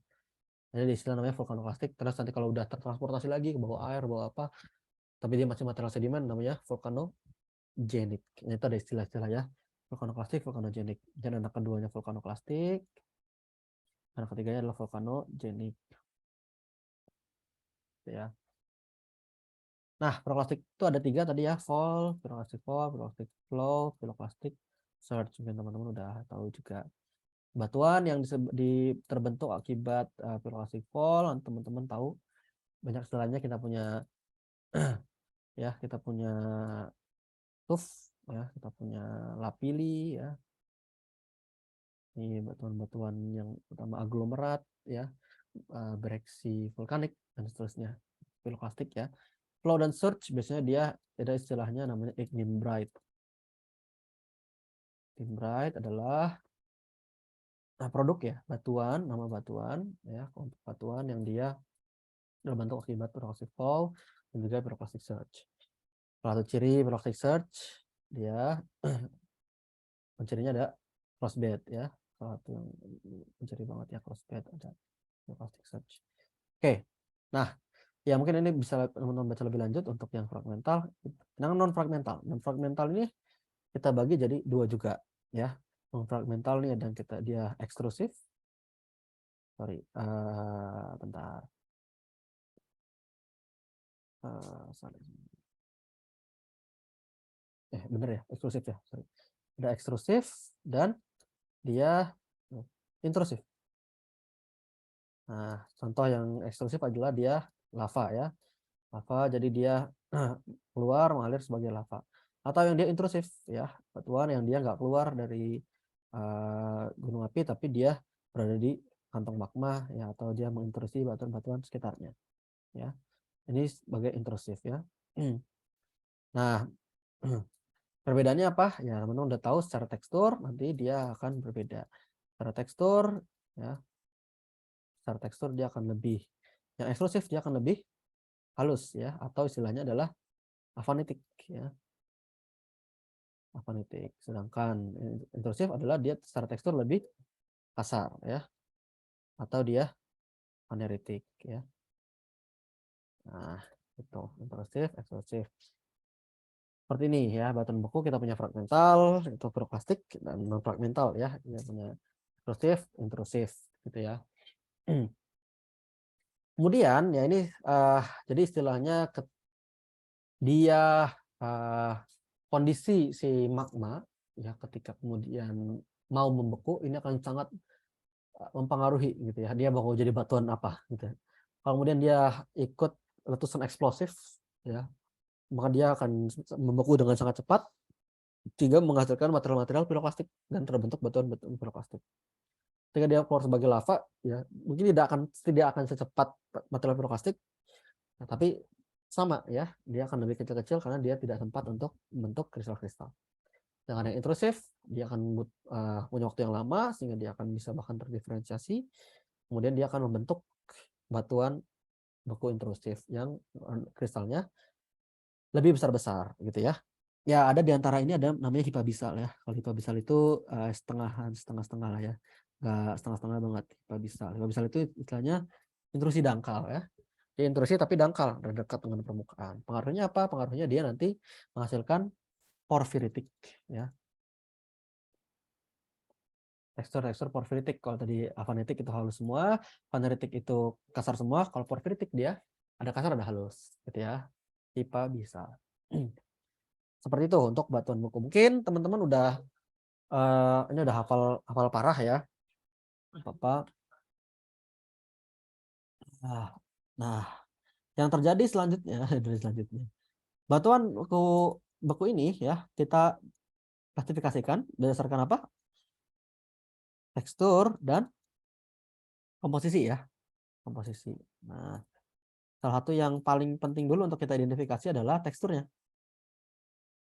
Jadi istilah namanya vulkanoklastik. Terus nanti kalau udah tertransportasi lagi ke bawah air, bawah apa, tapi dia masih material sedimen, namanya vulkanogenik. Itu ada istilah-istilah ya. Vulkanoklastik, vulkanogenik. Dan anak keduanya vulkanoklastik, anak ketiganya adalah vulkanogenik. Ya. Nah, piroklastik itu ada 3 tadi ya, piroklastik flow, piroklastik surge. Mungkin teman-teman udah tahu juga. Batuan yang terbentuk akibat piroklastik fall, teman-teman tahu banyak istilahnya. Kita punya ya, kita punya tuff ya, kita punya lapili ya. Ini batuan-batuan yang utama aglomerat ya, bereaksi vulkanik dan seterusnya. Piroklastik ya. Flow dan surge biasanya dia ada istilahnya namanya ignimbrite. Ignimbrite adalah produk ya, nama batuan ya, kelompok batuan yang dia berbentuk akibat piroklastik fall dan juga piroklastik surge. Salah satu ciri piroklastik surge dia cirinya ada crossbed ya, salah satu yang menciri banget ya, crossbed ada piroklastik surge. Oke, nah ya mungkin ini bisa teman-teman baca lebih lanjut untuk yang fragmental. Yang non fragmental ini kita bagi jadi 2 juga ya. Non fragmental ini ada yang dia ekstrusif. Sorry, bentar. Sorry. Bener ya, ekstrusif ya. Sorry. Ada ekstrusif dan dia intrusif. Nah, contoh yang ekstrusif adalah dia lava ya. Lava jadi dia keluar mengalir sebagai lava. Atau yang dia intrusif ya, batuan yang dia nggak keluar dari gunung api tapi dia berada di kantong magma ya, atau dia mengintrusi batuan-batuan sekitarnya ya. Ini sebagai intrusif ya. Nah, perbedaannya apa? Ya, teman-teman udah tahu secara tekstur nanti dia akan berbeda. Secara tekstur ya, secara tekstur dia akan lebih, yang eksklusif dia akan lebih halus ya, atau istilahnya adalah avanitik ya. Avanitik. Sedangkan intrusif adalah dia secara tekstur lebih kasar ya, atau dia aneritik ya. Nah, itu intrusif, eksklusif. Seperti ini ya, batuan beku kita punya fragmental, itu piroklastik, dan non fragmental ya, dia punya eksklusif, intrusif gitu ya. Kemudian ya ini jadi istilahnya dia kondisi si magma ya ketika kemudian mau membeku ini akan sangat mempengaruhi gitu ya, dia mau jadi batuan apa gitu. Kalau kemudian dia ikut letusan eksplosif ya, maka dia akan membeku dengan sangat cepat sehingga menghasilkan material-material piroklastik dan terbentuk batuan-batuan piroklastik. Ketika dia keluar sebagai lava ya, mungkin tidak akan secepat material piroklastik, nah, tapi sama ya, dia akan lebih kecil-kecil karena dia tidak sempat untuk membentuk kristal-kristal. Dengan yang intrusif, dia akan punya waktu yang lama sehingga dia akan bisa bahkan terdiferensiasi. Kemudian dia akan membentuk batuan beku intrusif yang kristalnya lebih besar-besar gitu ya. Ya ada di antara ini ada namanya hipabisal ya. Kalau hipabisal itu setengah-setengah lah ya. Nggak setengah-setengah banget hipabisal. Hipabisal itu istilahnya intrusi dangkal ya. Dia intrusi tapi dangkal, dekat dengan permukaan. Pengaruhnya apa? Pengaruhnya dia nanti menghasilkan porfiritik, ya. Tekstur porfiritik. Kalau tadi afanitik itu halus semua, faneritik itu kasar semua. Kalau porfiritik dia ada kasar ada halus, gitu ya. Tipe bisa. Seperti itu untuk batuan buku. Mungkin teman-teman udah ini udah hafal parah ya. Apa? Nah, yang terjadi selanjutnya dari selanjutnya. Batuan beku ini ya kita klasifikasikan berdasarkan apa? Tekstur dan komposisi ya. Komposisi. Nah, salah satu yang paling penting dulu untuk kita identifikasi adalah teksturnya.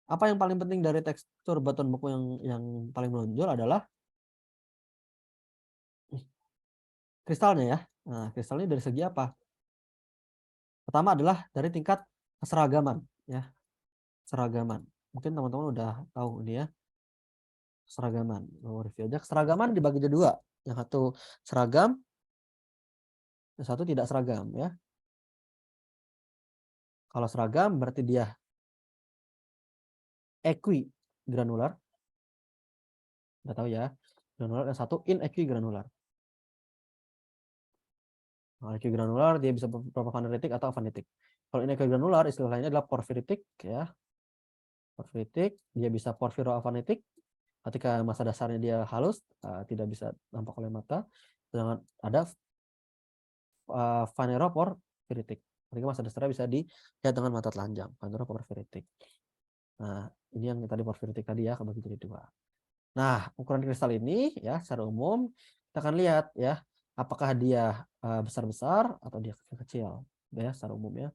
Apa yang paling penting dari tekstur batuan beku yang paling menonjol adalah kristalnya ya. Nah, kristalnya dari segi apa? Pertama adalah dari tingkat keseragaman ya. Seragaman. Mungkin teman-teman udah tahu ini ya. Seragaman. Review aja. Keseragaman dibagi jadi dua. Yang satu seragam, yang satu tidak seragam ya. Kalau seragam berarti dia equigranular. Udah tahu ya. Granular, yang satu inequigranular. Nah, equigranular dia bisa berupa faneritik atau afanitik. Kalau inequigranular istilah lainnya adalah porfiritik ya. Porfiritik, dia bisa porfiroafanitik ketika masa dasarnya dia halus, tidak bisa nampak oleh mata. Sedangkan ada faneroporfiritik. Ketika masa dasarnya bisa dilihat dengan mata telanjang, faneroporfiritik. Nah, ini yang tadi porfiritik tadi ya, kebagi jadi dua. Nah, ukuran kristal ini ya secara umum kita akan lihat ya, apakah dia besar-besar atau dia kecil-kecil ya secara umum ya.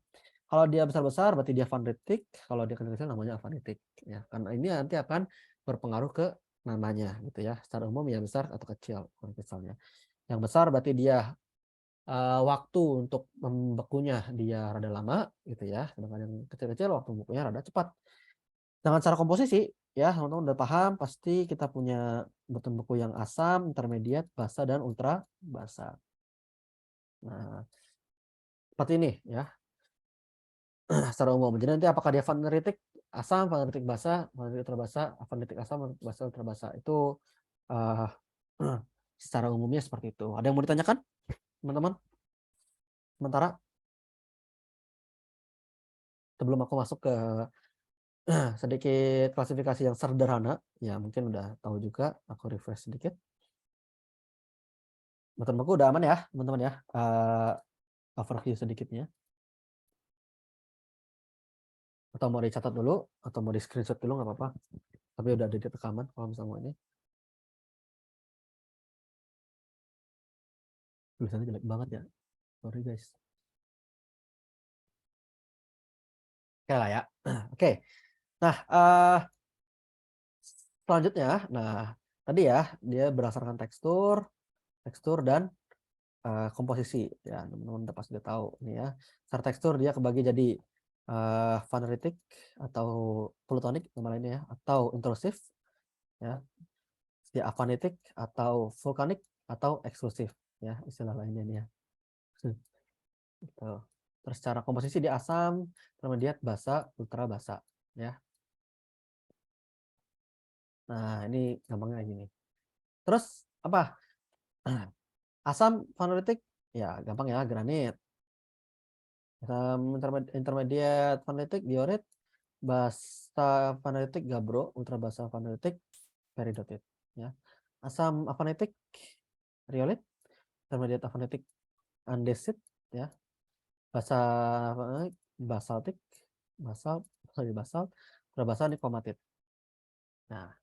Kalau dia besar-besar berarti dia faneritik, kalau dia kecil-kecil namanya afanitik ya. Karena ini nanti akan berpengaruh ke namanya gitu ya. Secara umum ya besar atau kecil ukuran kristalnya. Yang besar berarti dia waktu untuk membekunya dia rada lama gitu ya. Sedangkan yang kecil-kecil waktu membekunya rada cepat. Dengan cara komposisi ya teman-teman udah paham pasti kita punya batuan beku yang asam, intermediate, basa dan ultra basa. Nah, seperti ini ya secara umum. Jadi nanti apakah dia faneritik asam, faneritik basa, faneritik ultra basa, faneritik asam, faneritik basa, ultra basa itu uh, secara umumnya seperti itu. Ada yang mau ditanyakan teman-teman? Sementara sebelum aku masuk ke sedikit klasifikasi yang sederhana, ya mungkin udah tahu juga, aku refresh sedikit. Batuan beku udah aman ya, teman-teman ya. Overview sedikitnya. Atau mau dicatat dulu, atau mau di screenshot dulu nggak apa-apa. Tapi udah ada di rekaman kalau misalnya mau ini. Tulisannya jelek banget ya. Sorry guys. Oke lah ya. Oke. Nah, selanjutnya, nah tadi ya dia berdasarkan tekstur dan komposisi ya teman-teman udah pasti udah tahu ini ya. Secara tekstur dia kebagi jadi faneritik atau plutonik nama lainnya ya, atau intrusif ya, dia afanitik atau vulkanik atau eksklusif ya istilah lainnya ini ya. Gitu. Terus secara komposisi dia asam, intermediate, basa, ultra basa ya. Nah, ini gampangnya gini. Terus apa? Asam faneritik ya gampang ya granit. Asam intermediate faneritik diorit, basa faneritik gabbro, ultra basa faneritik peridotit ya. Asam afanitik riolit, intermediate afanitik andesit ya. Basa basaltik, basal, basal, ultra basa nikomatit. Nah,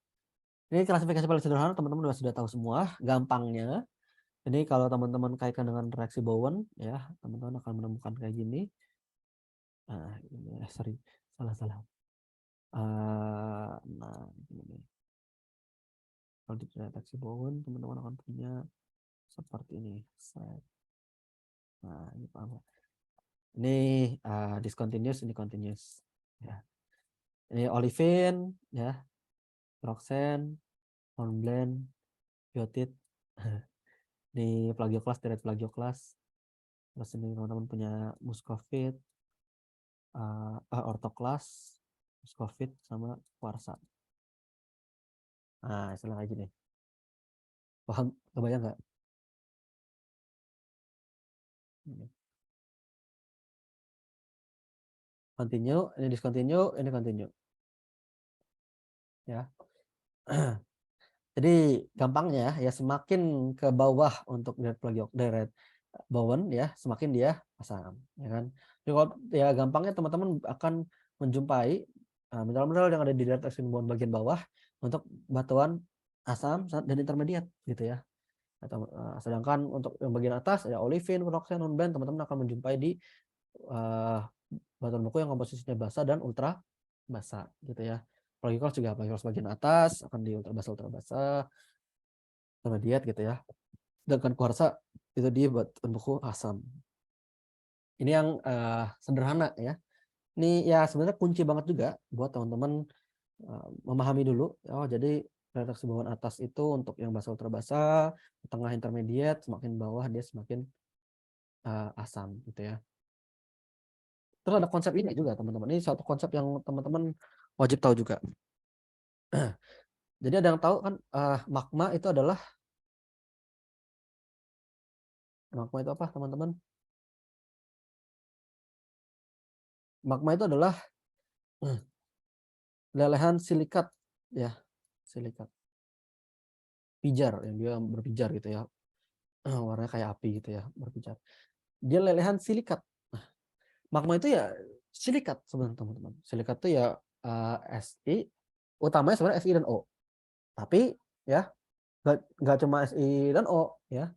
ini klasifikasi paling sederhana teman-teman sudah tahu semua gampangnya. Jadi kalau teman-teman kaitkan dengan reaksi Bowen ya, teman-teman akan menemukan kayak gini. Ini sorry, salah. Nah, ini. Kalau di reaksi Bowen teman-teman akan punya seperti ini. Nah, ini paham. Ini discontinuous, ini continuous. Ya. Ini olefin, ya, roxen, hornblende, biotit. Ini plagioklas, direct plagioklas. Terus ini teman-teman punya muscovite, orthoklas, muscovite sama kuarsa. Nah, istilah kayak gini. Paham? Kebayang nggak? Continue, ini discontinue, ini continue. Ya. Jadi gampangnya ya semakin ke bawah untuk deret bowen ya, semakin dia asam, ya kan. Jadi kalau ya gampangnya teman-teman akan menjumpai mineral-mineral yang ada di deret action bowen bagian bawah untuk batuan asam dan intermediate gitu ya. Atau, sedangkan untuk yang bagian atas ada olivin, piroxen, hornblende, teman-teman akan menjumpai di batuan beku yang komposisinya basa dan ultra basa gitu ya. Plagioklas juga plagioklas bagian atas akan di ultra basa intermediate gitu ya. Sedangkan kuarsa itu di batuan beku asam. Ini yang sederhana ya. Ini ya sebenarnya kunci banget juga buat teman-teman memahami dulu. Oh jadi reaksi bawaan atas itu untuk yang basa ultra basa, tengah intermediate, semakin bawah dia semakin asam gitu ya. Terus ada konsep ini juga teman-teman. Ini satu konsep yang teman-teman wajib tahu juga. Jadi ada yang tahu kan magma itu apa teman-teman? Magma itu adalah lelehan silikat ya, silikat pijar yang dia berpijar gitu ya. Warnanya kayak api gitu ya, berpijar. Dia lelehan silikat. Nah, magma itu ya silikat sebenarnya teman-teman. Silikat itu ya Si, utamanya sebenarnya Si dan O. Tapi ya nggak cuma Si dan O ya.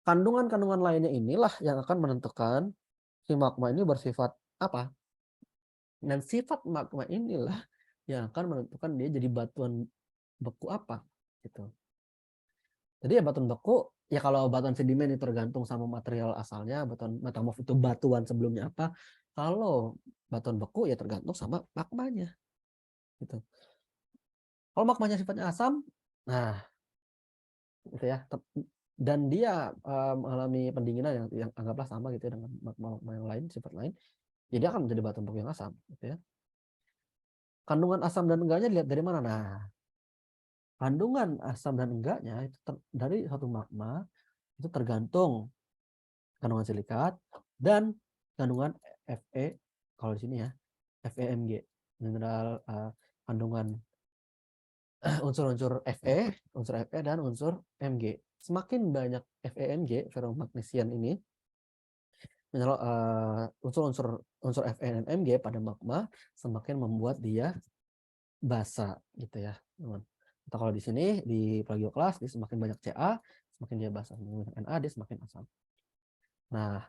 Kandungan-kandungan lainnya inilah yang akan menentukan si magma ini bersifat apa. Dan sifat magma inilah yang akan menentukan dia jadi batuan beku apa gitu. Jadi ya batuan beku ya kalau batuan sedimen itu tergantung sama material asalnya, batuan metamorf itu batuan sebelumnya apa. Kalau batuan beku ya tergantung sama magmanya gitu. Kalau magmanya sifatnya asam, nah gitu ya. Dan dia mengalami pendinginan yang anggaplah sama gitu ya dengan magma yang lain, sifat lain, jadi akan menjadi batuan beku yang asam gitu ya. Kandungan asam dan enggaknya dilihat dari mana? Nah, kandungan asam dan enggaknya itu dari satu magma itu tergantung kandungan silikat dan kandungan Fe kalau di sini ya FeMg mineral kandungan unsur-unsur Fe dan unsur Mg. Semakin banyak FeMg ferromagnesian ini mineral unsur Fe dan Mg pada magma semakin membuat dia basa gitu ya teman. Atau kalau di sini di plagioklas dia semakin banyak Ca semakin dia basa, semakin Na dia semakin asam. Nah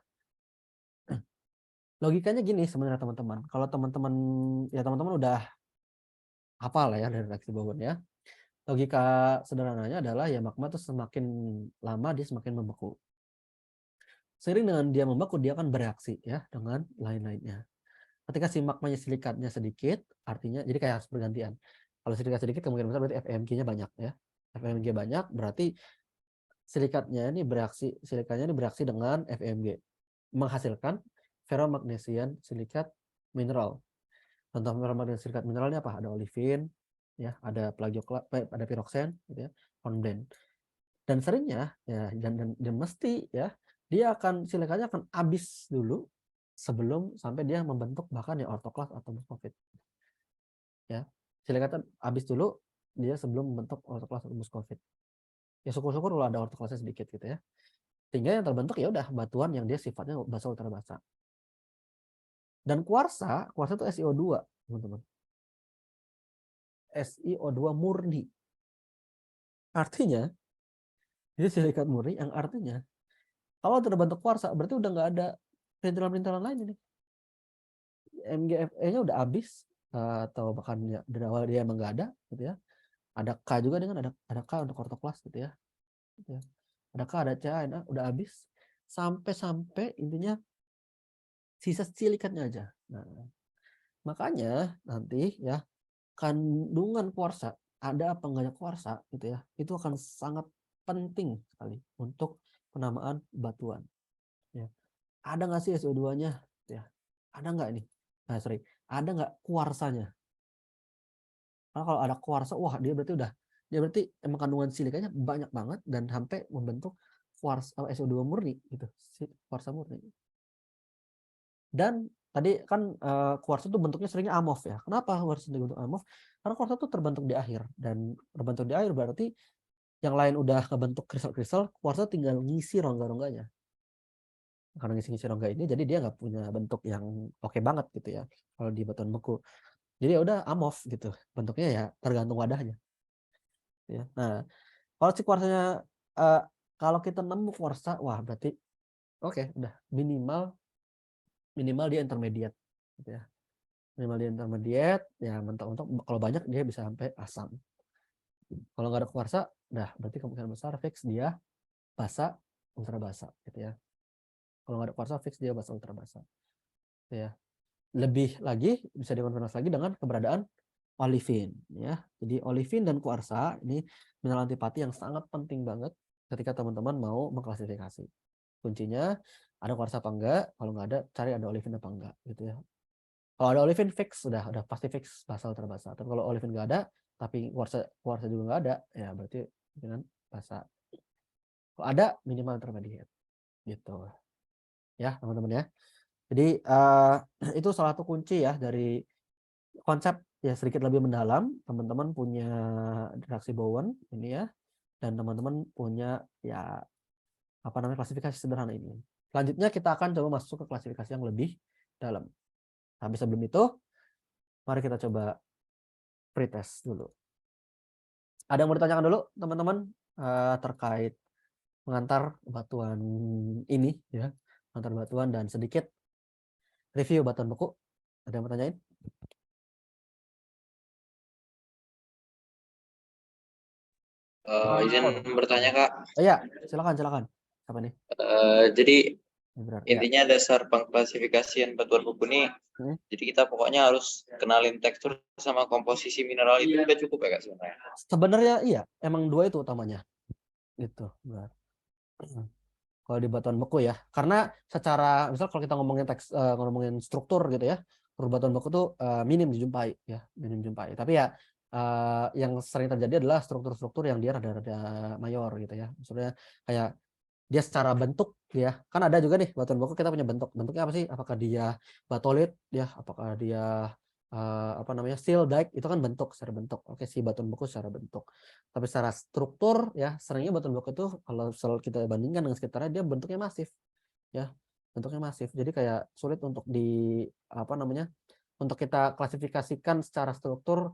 logikanya gini sebenarnya teman-teman. Kalau teman-teman ya teman-teman udah hafal lah ya dari reaksi Bowen ya. Logika sederhananya adalah ya magma tuh semakin lama dia semakin membeku. Seiring dengan dia membeku dia akan bereaksi ya dengan lain-lainnya. Ketika si magmanya silikatnya sedikit, artinya jadi kayak harus bergantian. Kalau silikat sedikit kemungkinan besar berarti FeMg-nya banyak ya. FeMg banyak berarti silikatnya ini bereaksi dengan FeMg menghasilkan ferromagnesian silikat mineral. Contoh ferromagnesian silikat mineralnya apa? Ada olivin, ya, ada ada piroxen, gitu ya, hornblende. Dan seringnya ya dan mesti ya dia akan silikatnya akan habis dulu sebelum sampai dia membentuk bahkan ya orthoklas atau muscovite. Ya, silikatnya habis dulu dia sebelum membentuk orthoklas atau muscovite. Ya syukur-syukur kalau ada orthoklasnya sedikit gitu ya. Sehingga yang terbentuk ya udah batuan yang dia sifatnya basa ultra basa. Dan kuarsa itu SiO2, teman-teman. SiO2 murni. Artinya, ini silikat murni yang artinya kalau terbentuk kuarsa berarti udah nggak ada perintilan-perintilan lain ini. MgFe-nya udah habis atau bahkan ya, dari awal dia emang nggak ada gitu ya. Ada K juga dengan ada K untuk ortoklas gitu ya. Gitu ya. Ada K ada Ca udah habis sampai intinya sisa silikatnya aja. Nah, makanya nanti ya kandungan kuarsa ada apa enggaknya kuarsa gitu ya. Itu akan sangat penting sekali untuk penamaan batuan ya. ada nggak sih SO2-nya? Ya, ada nggak nih? Nah, sorry, ada nggak kuarsanya? Karena kalau ada kuarsa, wah dia berarti emang kandungan silikanya banyak banget dan sampai membentuk kuarsa SO2 murni gitu, kuarsa murni. Dan tadi kan kuarsa itu bentuknya seringnya amorf ya. Kenapa kuarsa dibentuk amorf? Karena kuarsa itu terbentuk di akhir dan terbentuk di akhir berarti yang lain udah kebentuk kristal-kristal, kuarsa tinggal ngisi rongga-rongganya. Karena ngisi-ngisi rongga ini jadi dia nggak punya bentuk yang oke banget gitu ya kalau di batuan beku. Jadi ya udah amorf gitu. Bentuknya ya tergantung wadahnya. Ya. Nah, kalau si kuarsanya kalau kita nemu kuarsa, wah berarti oke, udah minimal dia intermediate gitu ya. Minimal dia intermediate, ya mentok-mentok kalau banyak dia bisa sampai asam. Kalau nggak ada kuarsa, udah berarti kemungkinan besar fix dia basa, ultra basa gitu ya. Kalau nggak ada kuarsa fix dia basa ultra basa. Gitu ya. Lebih lagi bisa dikonfirmasi lagi dengan keberadaan olivin ya. Jadi olivin dan kuarsa ini mineral antipati yang sangat penting banget ketika teman-teman mau mengklasifikasi. Kuncinya ada kuarsa apa enggak, kalau nggak ada cari ada olivin apa enggak gitu ya. Kalau ada olivin fix udah pasti fix basa ultra basa. Tapi kalau olivin nggak ada tapi kuarsa kuarsa juga nggak ada ya berarti dengan basa. Kalau ada minimal intermediate gitu ya teman-teman ya. Jadi itu salah satu kunci ya dari konsep ya sedikit lebih mendalam. Teman-teman punya reaksi Bowen ini ya, dan teman-teman punya ya apa namanya klasifikasi sederhana ini. Selanjutnya kita akan coba masuk ke klasifikasi yang lebih dalam. Tapi sebelum itu, mari kita coba pretest dulu. Ada yang mau ditanyakan dulu teman-teman terkait mengantar batuan ini ya, mengantar batuan dan sedikit review batuan beku. Ada yang mau tanyain? Izin bertanya Kak. Iya, silakan. Apa nih? Jadi Benar. Ya. intinya dasar pengklasifikasian batuan beku ini, Hmm. jadi kita pokoknya harus kenalin tekstur sama komposisi mineral itu udah cukup ya Kak sebenarnya. Sebenarnya iya, emang dua itu utamanya. Gitu. Benar. Kalau di batuan beku ya, karena secara misal kalau kita ngomongin ngomongin struktur gitu ya, batuan beku tuh minim dijumpai ya, minim dijumpai. Tapi ya yang sering terjadi adalah struktur-struktur yang dia rada-rada mayor gitu ya. Maksudnya kayak dia secara bentuk ya, kan ada juga nih batuan beku kita punya bentuk. Bentuknya apa sih? Apakah dia batolit ya, apakah dia apa namanya silldike, itu kan bentuk secara bentuk. Oke, si batuan beku secara bentuk. Tapi secara struktur ya, seringnya batuan beku itu kalau selalu kita bandingkan dengan sekitarnya dia bentuknya masif ya. Bentuknya masif. Jadi kayak sulit untuk di apa namanya? Untuk kita klasifikasikan secara struktur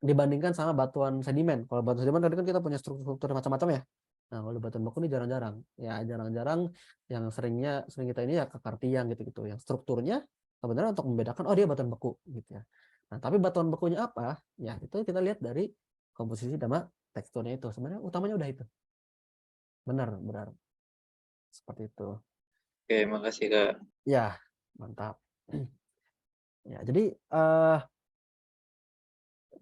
dibandingkan sama batuan sedimen. Kalau batuan sedimen tadi kan kita punya struktur macam-macam ya. Nah, kalau batuan beku ini jarang-jarang. Ya, jarang-jarang yang sering kita ini ya kekartian gitu-gitu. Yang strukturnya sebenarnya untuk membedakan oh dia batuan beku gitu ya. Nah, tapi batuan bekunya apa? Ya, itu kita lihat dari komposisi sama teksturnya itu. Sebenarnya utamanya udah itu. Benar. Seperti itu. Oke, makasih Kak. Ya, mantap. Ya, jadi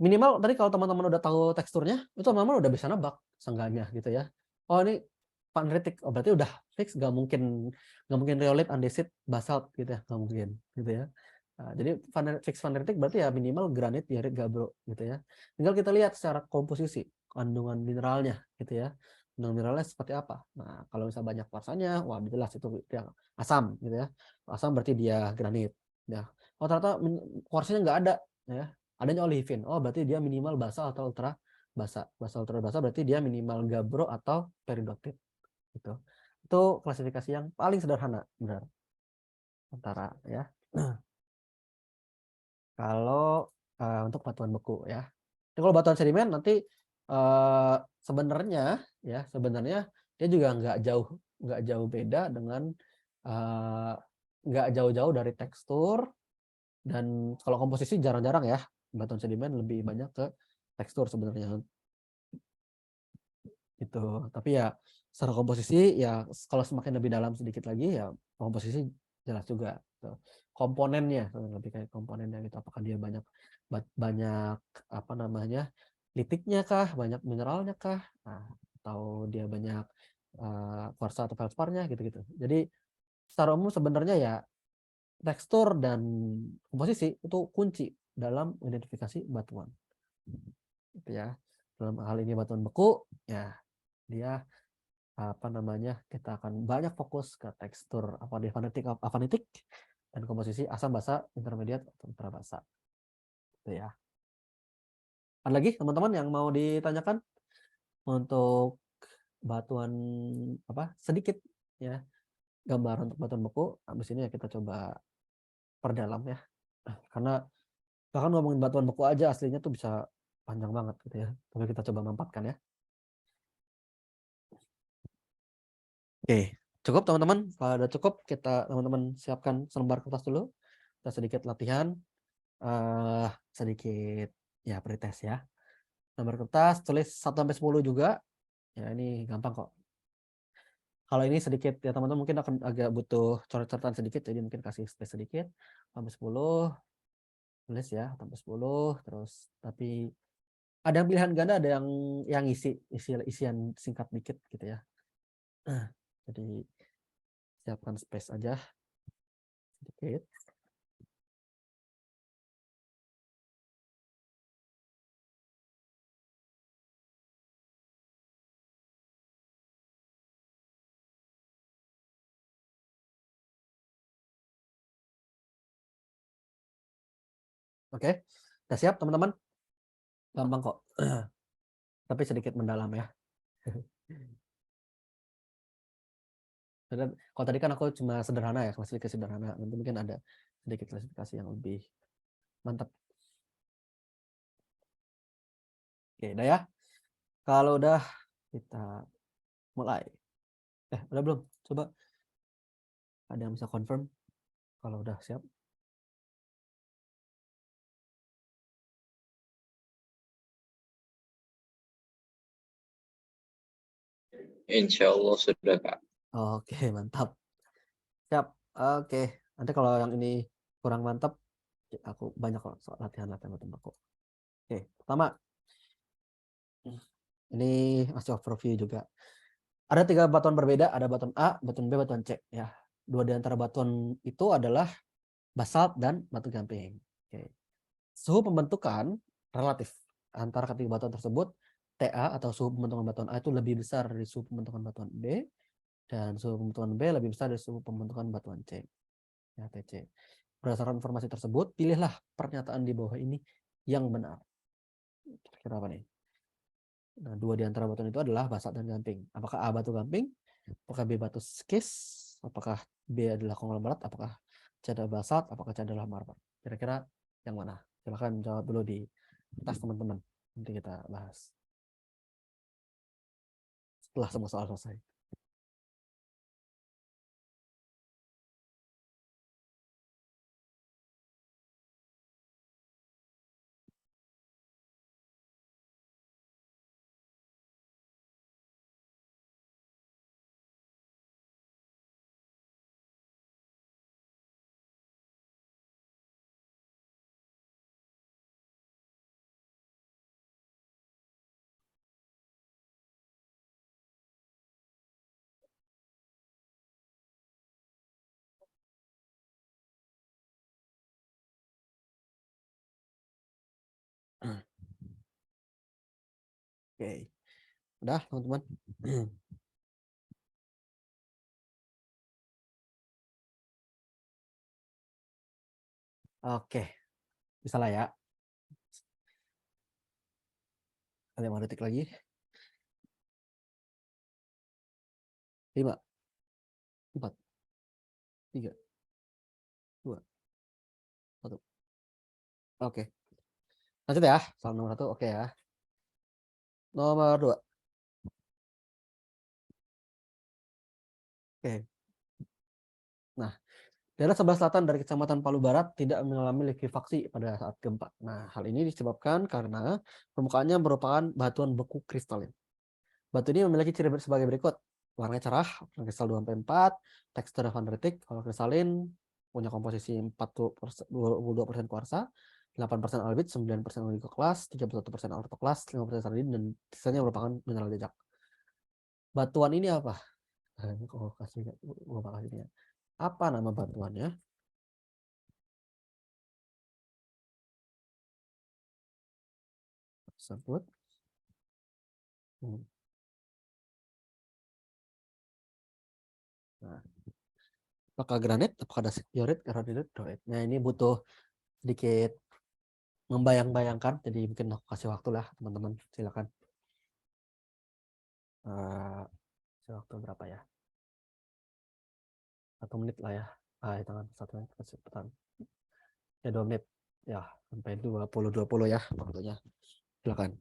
minimal tadi kalau teman-teman udah tahu teksturnya, itu teman-teman udah bisa nebak seenggaknya gitu ya. Oh ini panritic, oh berarti udah fix nggak mungkin rhyolite, andesit, basalt gitu ya, nggak mungkin gitu ya. Nah, jadi fix panritic berarti ya minimal granit, diarit, gabbro gitu ya. Tinggal kita lihat secara komposisi kandungan mineralnya gitu ya. Kandungan mineralnya seperti apa. Nah kalau misalnya banyak kuarsanya, wah jelas itu dia asam gitu ya. Asam berarti dia granit. Ya. Oh ternyata kuarsanya nggak ada ya, adanya olivin. Oh, berarti dia minimal basa atau ultra basa. Basa ultra basa berarti dia minimal gabbro atau peridotit gitu. Itu klasifikasi yang paling sederhana, benar. Antara ya. Kalau untuk batuan beku ya. Jadi kalau batuan sedimen nanti sebenarnya dia juga nggak jauh beda dengan nggak jauh-jauh dari tekstur, dan kalau komposisi jarang-jarang ya. Batuan sedimen lebih banyak ke tekstur sebenarnya gitu. Tapi ya secara komposisi ya kalau semakin lebih dalam sedikit lagi ya komposisi jelas juga gitu. Komponennya lebih kayak komponennya gitu, apakah dia banyak banyak apa namanya litiknya kah, banyak mineralnya kah, nah, atau dia banyak kuarsa atau feldsparnya gitu-gitu. Jadi secara umum sebenarnya ya tekstur dan komposisi itu kunci dalam identifikasi batuan. Gitu ya. Dalam hal ini batuan beku, ya dia apa namanya, kita akan banyak fokus ke tekstur avanitik dan komposisi asam basa, intermediate atau ultra basa. Gitu ya. Ada lagi teman-teman yang mau ditanyakan untuk batuan apa sedikit ya gambaran untuk batuan beku. Habis ini ya kita coba perdalam ya. Karena bahkan ngomongin batuan beku aja aslinya tuh bisa panjang banget gitu ya. Tapi kita coba mampatkan ya. Oke, cukup teman-teman. Kalau udah cukup, kita teman-teman siapkan selembar kertas dulu. Kita sedikit latihan, sedikit ya pretest ya. Lembar kertas tulis 1 sampai 10 juga. Ya ini gampang kok. Kalau ini sedikit ya teman-teman mungkin akan agak butuh coret-coretan sedikit, jadi mungkin kasih space sedikit. Sampai 10 tulis ya, sampai 10 terus tapi ada yang pilihan ganda, ada yang isian singkat dikit gitu ya. Jadi siapkan space aja sedikit. Oke, udah siap teman-teman? Gampang kok. Tapi sedikit mendalam ya. Kalau tadi kan aku cuma sederhana ya, klasifikasi sederhana. Nanti mungkin ada sedikit klasifikasi yang lebih mantap. Oke, udah ya. Kalau udah kita mulai. Udah belum? Coba ada yang bisa confirm kalau udah siap. Insya Allah sudah, Kak. Oke, mantap. Siap. Oke. Nanti kalau yang ini kurang mantap, aku banyak kok soal latihan-latihan aku. Oke, pertama. Ini masih overview juga. Ada 3 batuan berbeda, ada batuan A, batuan B, batuan C ya. 2 di antara batuan itu adalah basalt dan batu gamping. Oke. Suhu pembentukan relatif antara ketiga batuan tersebut. TA atau suhu pembentukan batuan A itu lebih besar dari suhu pembentukan batuan B, dan suhu pembentukan B lebih besar dari suhu pembentukan batuan C. Ya, TC. Berdasarkan informasi tersebut, pilihlah pernyataan di bawah ini yang benar. Kira-kira apa nih? Nah, 2 di antara batuan itu adalah basalt dan gamping. Apakah A batu gamping? Apakah B batu skis? Apakah B adalah konglomerat? Apakah C adalah basalt? Apakah C adalah marmer? Kira-kira yang mana? Silahkan jawab dulu di atas teman-teman. Nanti kita bahas setelah semua soal selesai. Oke. Udah, teman-teman. Oke. Bisa lah ya. 5 detik lagi. 5, 4, 3, 2, 1. Oke. Lanjut ya. Soal nomor 1. Oke ya. Nomor 2. Oke. Nah, daerah sebelah selatan dari Kecamatan Palu Barat tidak mengalami likuifaksi pada saat gempa. Nah, hal ini disebabkan karena permukaannya merupakan batuan beku kristalin. Batu ini memiliki ciri sebagai berikut. Warnanya cerah, kristal 2-4, tekstur vanderitik, kalau kristalin punya komposisi 22% kuarsa, 8% albit, 9% oligoclast, 31% orthoclast, 5% sardin, dan sisanya merupakan mineral jejak. Batuan ini apa? Oh, kasih, gua kasihnya. Apa nama batuannya? Sebut. Hmm. Nah, apakah granit? Apakah diorit? Granit, doit. Nah, ini butuh sedikit membayang-bayangkan. Jadi mungkin aku kasih waktu lah, teman-teman. Silakan. Kasih waktu berapa ya? 1 menit lah ya. Hitungan 1 menit kecepatan. Ya 2 menit. Ya, sampai 20 ya waktunya. Silakan.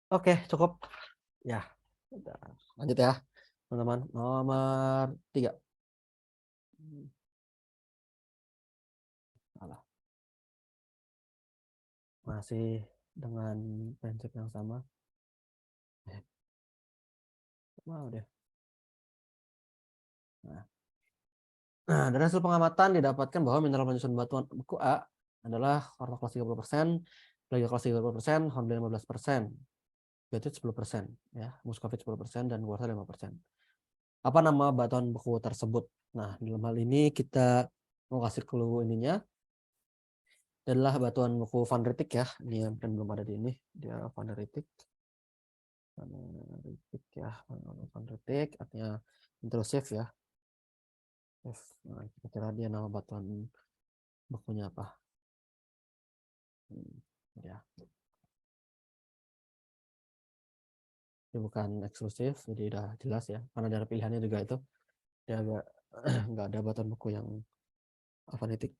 Oke, cukup. Ya, udah. Lanjut ya, teman-teman. Nomor 3. Salah. Masih dengan prinsip yang sama. Mau deh. Dari hasil pengamatan didapatkan bahwa mineral penyusun batuan beku A adalah warna kelas 30%, plagia kelas 30%, hornblende 15%, biotit 10%, ya, muscovite 10%, dan quartz 5%. Apa nama batuan beku tersebut? Nah, dalam hal ini kita mau kasih clue ininya adalah batuan beku Van Rietvik ya. Ini yang belum ada di ini. Dia Van Rietvik. Van Rietvik ya. Van Rietvik artinya intrusif ya. Nah, kira-kira dia nama batuan bekunya apa? Ya. Ini bukan eksklusif, jadi udah jelas ya. Karena dari pilihannya juga itu dia agak nggak ada batuan beku yang afanitik.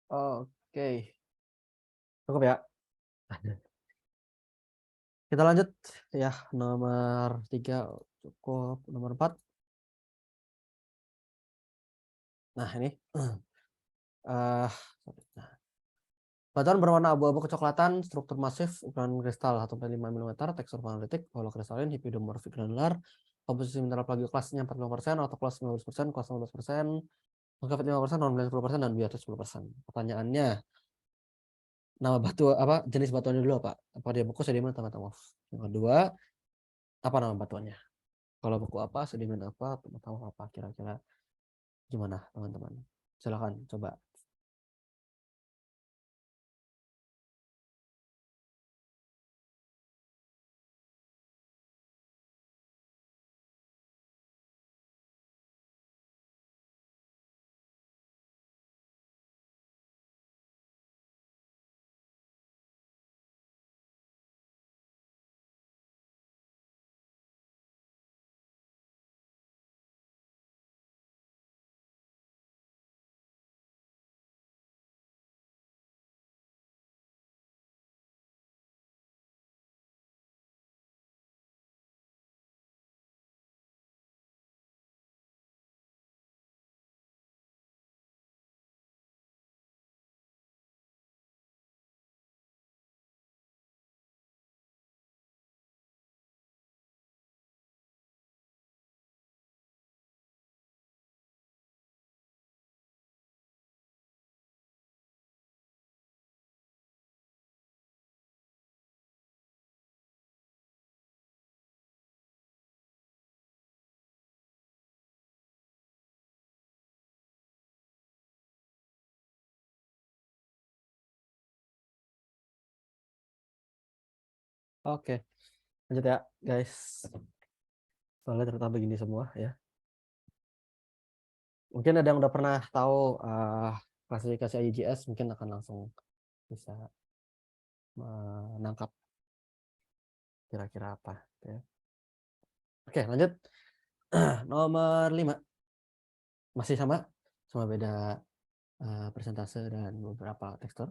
Oke, cukup ya. Kita lanjut ya, nomor 3 cukup, nomor 4. Nah ini, eee, nah, batuan berwarna abu-abu kecoklatan, struktur masif, ukuran kristal 1,5 milimeter, tekstur monolitik, holokristalin, hipidromorfik granular, komposisi mineral plagioklasnya 45%, autoklas 15%, kuas 15%, lengkap 5%, non-blend 10%, dan biota 10%. Pertanyaannya, nama batu apa, jenis batuannya dulu apa? Apa dia beku, sedimen, atau metamorf? Yang kedua, apa nama batuannya? Kalau beku apa, sedimen apa, atau metamorf apa? Kira-kira gimana, teman-teman? Silakan coba. Oke, lanjut ya, guys. Soalnya ternyata begini semua ya. Mungkin ada yang udah pernah tahu klasifikasi IGS, mungkin akan langsung bisa menangkap kira-kira apa. Ya. Oke, lanjut. Nomor 5. Masih sama beda persentase dan beberapa tekstur.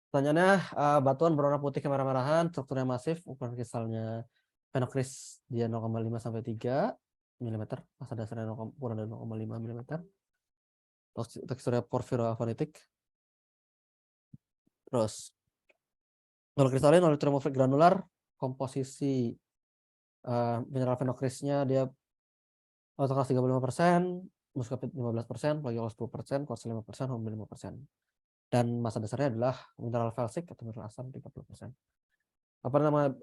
Pertanyaannya, batuan berwarna putih kemerah-merahan, strukturnya masif, ukuran kristalnya phenocryst dia 0,5 sampai 3 mm, massa dasarnya kurang dari 0,5 mm, teksturnya porfirofanitik. Terus kalau kristalin olitromorfik granular, komposisi mineral phenocryst-nya dia autokelas 35%, muscovite 15%, plagioklas 10%, kuarsa 5%, hormone 5%. Dan massa dasarnya adalah mineral felsik atau mineral asam 30%.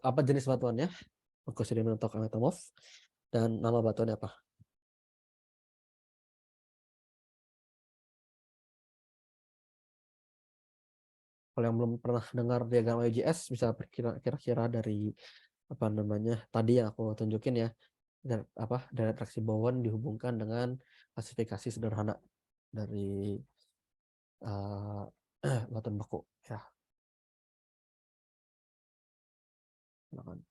Apa jenis batuannya? Sedimen atau metamorf, dan nama batuannya apa? Kalau yang belum pernah dengar diagram IGS bisa kira-kira dari apa namanya tadi yang aku tunjukin ya, dan apa dari reaksi Bowen dihubungkan dengan klasifikasi sederhana dari batuan beku ya. Silakan.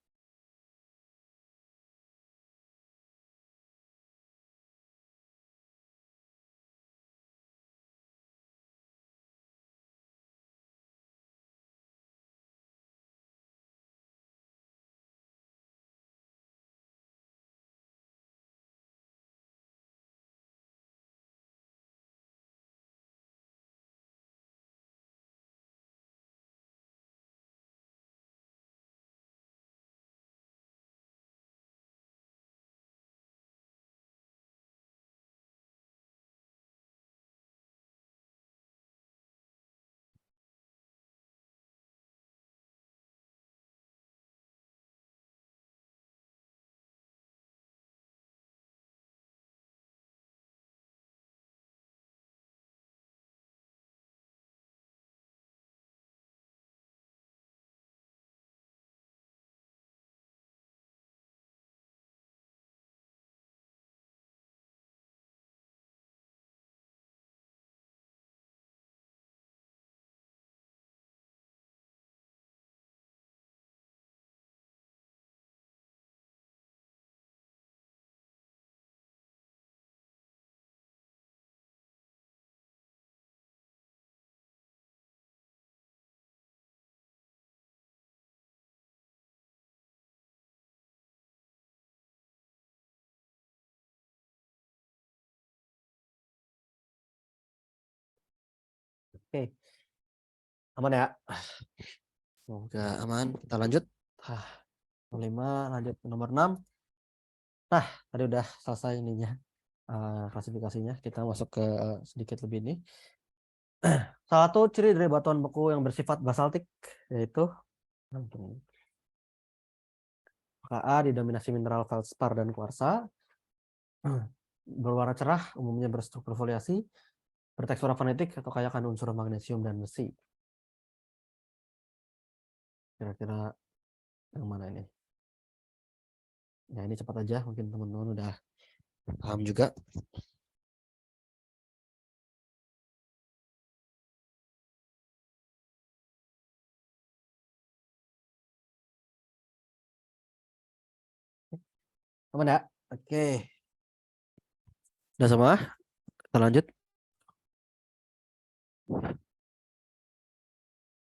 Oke, aman ya? Semoga aman. Kita lanjut. 5 lanjut ke nomor 6. Nah, tadi udah selesai ininya, klasifikasinya. Kita masuk ke sedikit lebih ini. Salah satu ciri dari batuan beku yang bersifat basaltik yaitu Ka didominasi mineral feldspar dan kuarsa, berwarna cerah, umumnya berstruktur foliasi, bertekstur magnetik atau kaya kandung unsur magnesium dan besi. Kira-kira yang mana ini? Ya ini cepat aja, mungkin teman-teman udah paham juga. Aman ya? Oke. Udah semua? Kita lanjut.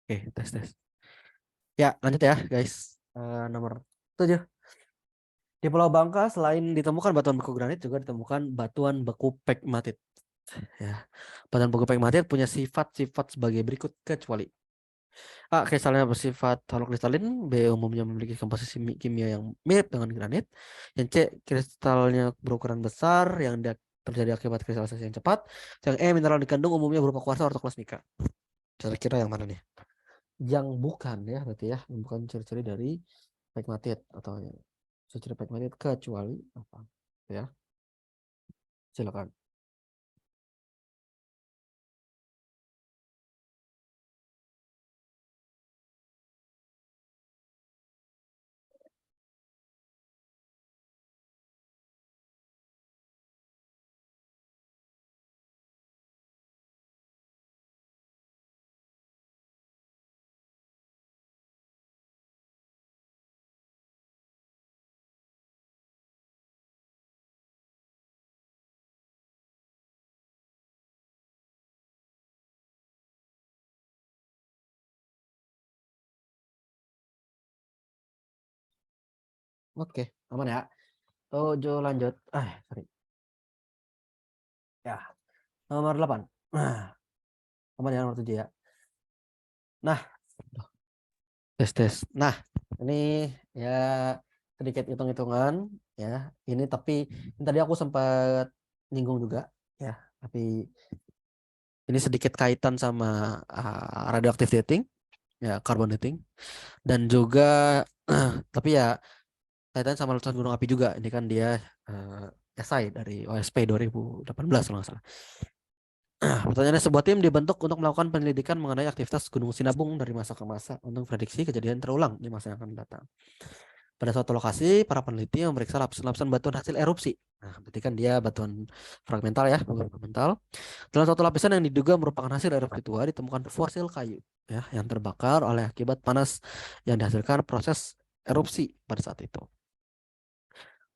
Oke, tes. Ya, lanjut ya, guys. Nomor 7. Di Pulau Bangka selain ditemukan batuan beku granit juga ditemukan batuan beku pegmatit. Ya. Batuan beku pegmatit punya sifat-sifat sebagai berikut kecuali A. Kristalnya bersifat holokristalin. B. Umumnya memiliki komposisi kimia yang mirip dengan granit. Yang C. Kristalnya berukuran besar yang terjadi akibat kristalisasi yang cepat. Yang E. Mineral dikandung umumnya berupa kuarsa atau klasmika. Kira-kira yang mana nih? Yang bukan ya berarti ya, yang bukan ciri-ciri dari pegmatit atau ciri pegmatit kecuali apa? Ya, silakan. Oke, aman ya. Tujuh lanjut. Sorry. Ya, nomor 8. Aman ya nomor 7 ya. Nah, tes. Nah, ini ya sedikit hitung-hitungan ya. Ini tapi ini tadi aku sempat nyinggung juga ya. Tapi ini sedikit kaitan sama radioactive dating ya, carbon dating dan juga tapi ya kaitan sama letusan gunung api juga. Ini kan dia esai dari OSP 2018 kalau nggak salah. Pertanyaannya, sebuah tim dibentuk untuk melakukan penyelidikan mengenai aktivitas Gunung Sinabung dari masa ke masa untuk prediksi kejadian terulang di masa yang akan datang. Pada suatu lokasi, para peneliti memeriksa lapisan-lapisan batuan hasil erupsi. Nah, berarti kan dia batuan fragmental ya, bukan fragmental. Dalam satu lapisan yang diduga merupakan hasil erupsi tua, ditemukan fosil kayu ya, yang terbakar oleh akibat panas yang dihasilkan proses erupsi pada saat itu.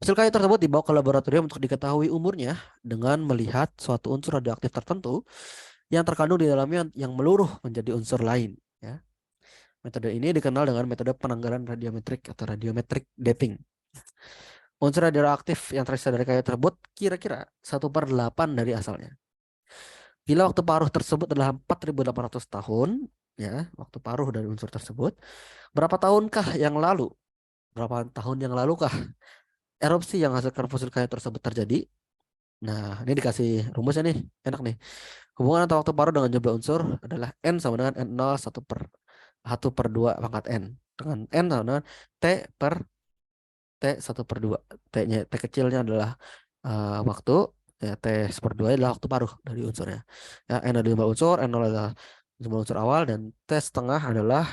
Hasil kayu tersebut dibawa ke laboratorium untuk diketahui umurnya dengan melihat suatu unsur radioaktif tertentu yang terkandung di dalamnya yang meluruh menjadi unsur lain. Ya. Metode ini dikenal dengan metode penanggalan radiometrik atau radiometric dating. Unsur radioaktif yang tersisa dari kayu tersebut kira-kira 1/8 dari asalnya. Bila waktu paruh tersebut adalah 4.800 tahun, ya, waktu paruh dari unsur tersebut, berapa tahunkah yang lalu? Berapa tahun yang lalukah erupsi yang menghasilkan fosil kayu tersebut terjadi? Nah, ini dikasih rumusnya nih, enak nih. Hubungan antara waktu paruh dengan jumlah unsur adalah N sama dengan N0 1/2 pangkat N. Dengan N sama dengan T per T 1/2. T kecilnya adalah waktu, ya, T 1/2 adalah waktu paruh dari unsurnya. Ya, N adalah jumlah unsur, N0 adalah jumlah unsur awal, dan T setengah adalah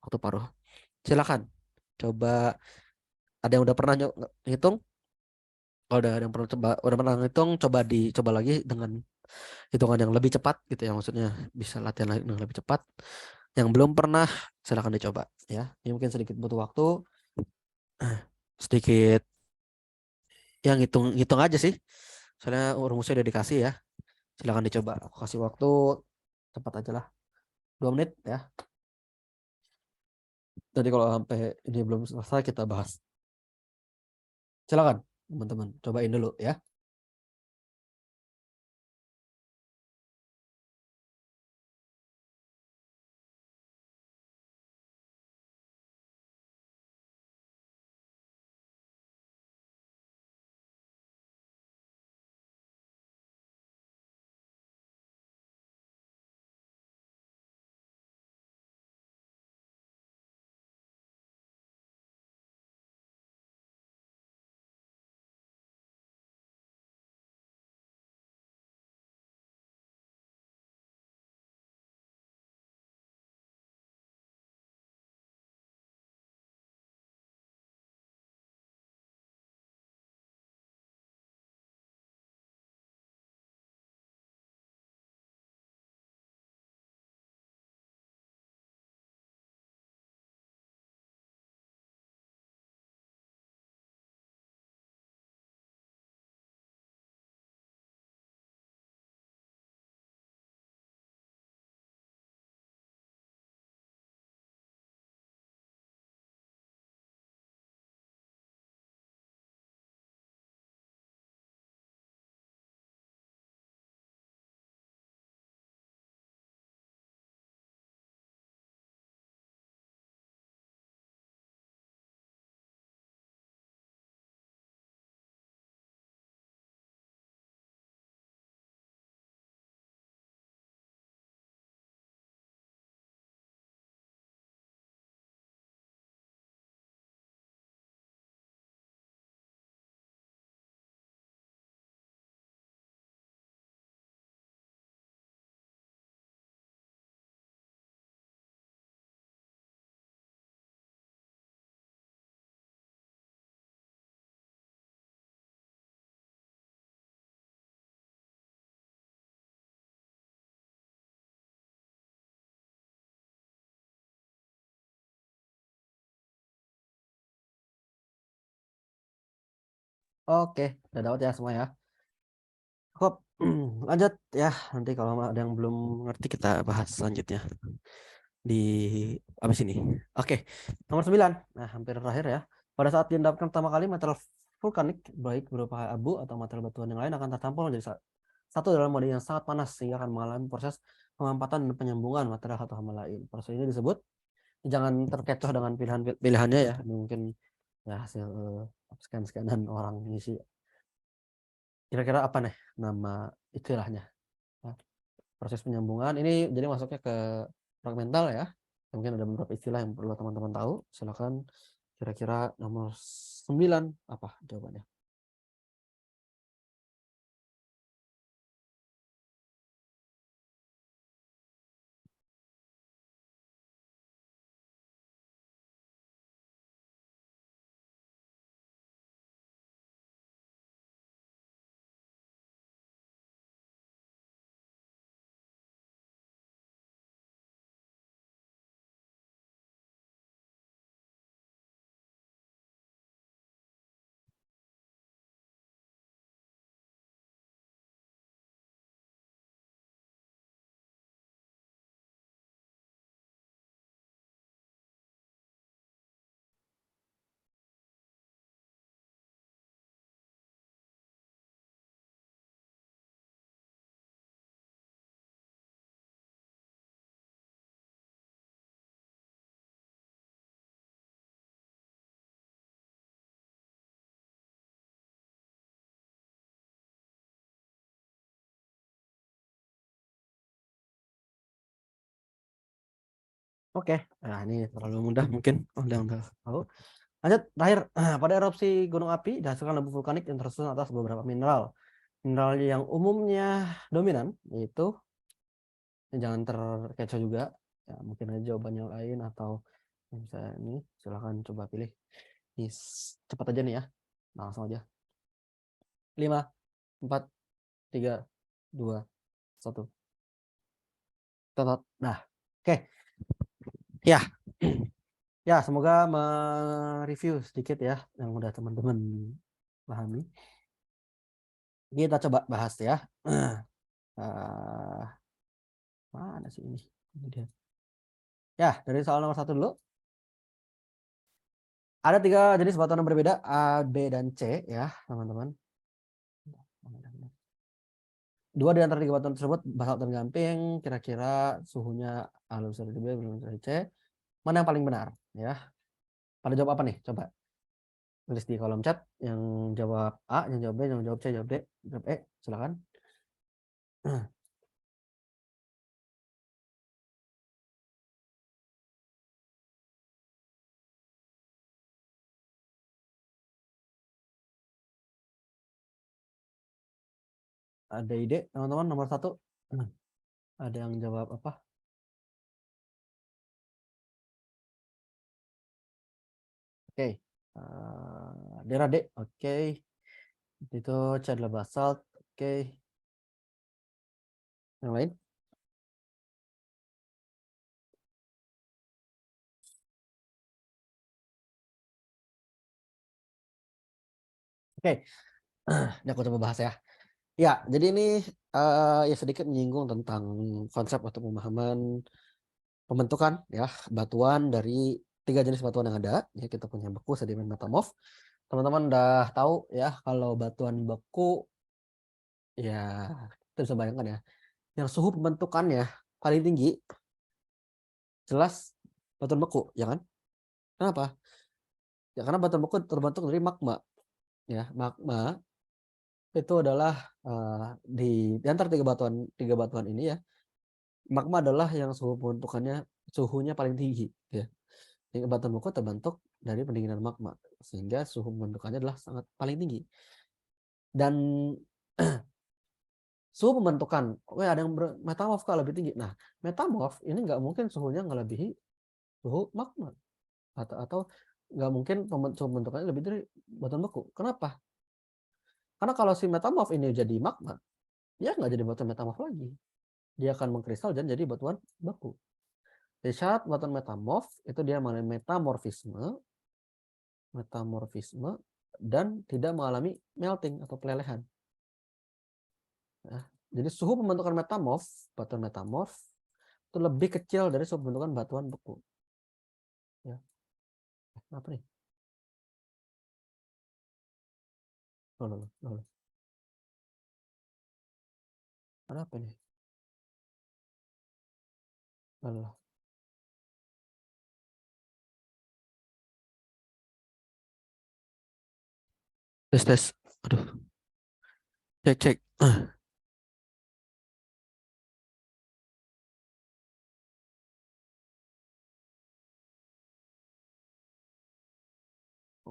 waktu paruh. Silakan. Coba, ada yang udah pernah ngitung? Kalau udah yang pernah udah pernah ngitung, coba lagi dengan hitungan yang lebih cepat gitu ya, maksudnya bisa latihan lagi dengan lebih cepat. Yang belum pernah silakan dicoba ya. Ini mungkin sedikit butuh waktu, sedikit yang hitung aja sih. Soalnya rumusnya udah dikasih ya. Silakan dicoba. Aku kasih waktu cepat aja lah. 2 menit ya. Jadi kalau sampai ini belum selesai kita bahas. Silakan teman-teman, cobain dulu ya. Oke, udah dapat ya semua ya. Cukup. Lanjut ya. Nanti kalau ada yang belum ngerti kita bahas selanjutnya di abis ini. Oke, nomor 9. Nah, hampir terakhir ya. Pada saat diendapkan pertama kali, material vulkanik baik berupa abu atau material batuan yang lain akan tercampur menjadi satu dalam mode yang sangat panas sehingga akan mengalami proses pemampatan dan penyambungan material satu sama lain. Proses ini disebut, jangan terkecoh dengan pilihannya ya. Ini mungkin ya hasil scan-scanan orang ngisi. Kira-kira apa nih nama istilahnya? Nah, proses penyambungan ini jadi masuknya ke fragmental ya. Mungkin ada beberapa istilah yang perlu teman-teman tahu. Silakan, kira-kira nomor 9 apa jawabannya? Oke, nah ini terlalu mudah mungkin. Udah tahu. Lanjut, terakhir. Pada erupsi gunung api dihasilkan abu vulkanik yang tersusun atas beberapa mineral. Mineral yang umumnya dominan yaitu, jangan terkecoh juga. Ya, mungkin aja jawabannya lain atau misalnya ini, silahkan coba pilih. Ini cepat aja nih ya. Nah, langsung aja. 5, 4, 3, 2, 1. Totot. Nah, oke. Ya, ya semoga mereview sedikit ya yang udah teman-teman pahami. Kita coba bahas ya. Uh, mana sih ini? Ini dia. Ya, dari soal nomor 1 dulu. Ada 3 jenis batuan yang berbeda, A, B, dan C ya, teman-teman. 2 di antara 3 batuan tersebut basalt dan gamping. Kira-kira suhunya A lebih besar dari B, lebih besar dari C. Mana yang paling benar ya? Pada jawab apa nih? Coba tulis di kolom chat. Yang jawab A, yang jawab B, yang jawab C, jawab D, jawab E. Silakan. Ada ide teman-teman nomor 1? Ada yang jawab apa? Oke. Daerah D. Oke. Itu C adalah basalt. Oke. Yang lain? Oke. Ini aku coba bahas ya. Ya, jadi ini ya sedikit menyinggung tentang konsep atau pemahaman pembentukan ya batuan dari 3 jenis batuan yang ada. Ya, kita punya beku, sedimen, metamorf. Teman-teman udah tahu ya kalau batuan beku ya kita bisa bayangkan ya, yang suhu pembentukannya paling tinggi jelas batuan beku, ya kan? Kenapa? Ya karena batuan beku terbentuk dari magma. Ya, magma itu adalah di antara 3 batuan ini ya, magma adalah yang suhu pembentukannya suhunya paling tinggi ya. Jadi batuan beku terbentuk dari pendinginan magma sehingga suhu pembentukannya adalah sangat paling tinggi. Dan suhu pembentukan, ada yang metamorf lebih tinggi. Nah, metamorf ini nggak mungkin suhunya ngelebihi suhu magma atau nggak mungkin suhu pembentukannya lebih dari batuan beku. Kenapa? Karena kalau si metamorf ini jadi magma, dia nggak jadi batuan metamorf lagi. Dia akan mengkristal dan jadi batuan beku. Jadi syarat batuan metamorf itu dia metamorfisme dan tidak mengalami melting atau pelelehan. Ya. Jadi suhu pembentukan metamorf, batuan metamorf itu lebih kecil dari suhu pembentukan batuan beku. Ya. Apa nih? Loh. Ada apa nih? Loh. Tes. Aduh. Cek. Oh,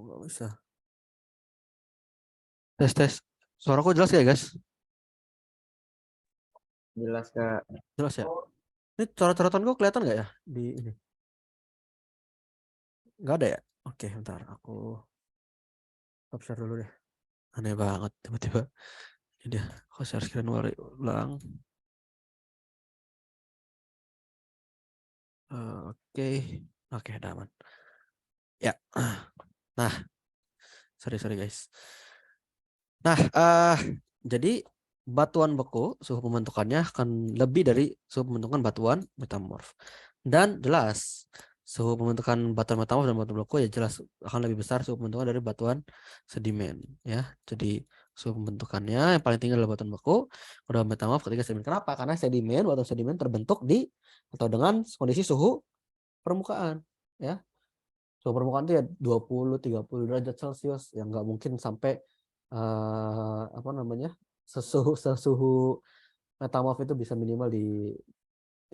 nggak bisa. Tes. Suaraku jelas ya, guys? Jelas, Kak. Jelas ya? Ini coret-coretan gue kelihatan nggak ya di ini? Nggak ada ya? Oke, bentar. Aku stop share dulu deh. Aneh banget tiba-tiba. Ini dia. Aku share screen ulang. Oke, udah aman. Ya. Nah, sorry guys. Nah, jadi batuan beku suhu pembentukannya akan lebih dari suhu pembentukan batuan metamorf. Dan jelas suhu pembentukan batuan metamorf dan batuan beku ya jelas akan lebih besar suhu pembentukan dari batuan sedimen ya. Jadi suhu pembentukannya yang paling tinggi adalah batuan beku, kedua metamorf, ketiga sedimen. Kenapa? Karena batuan sedimen terbentuk di atau dengan kondisi suhu permukaan ya. Suhu permukaan itu ya 20-30 derajat Celcius yang nggak mungkin sampai apa namanya sesuhu metamorf itu bisa minimal di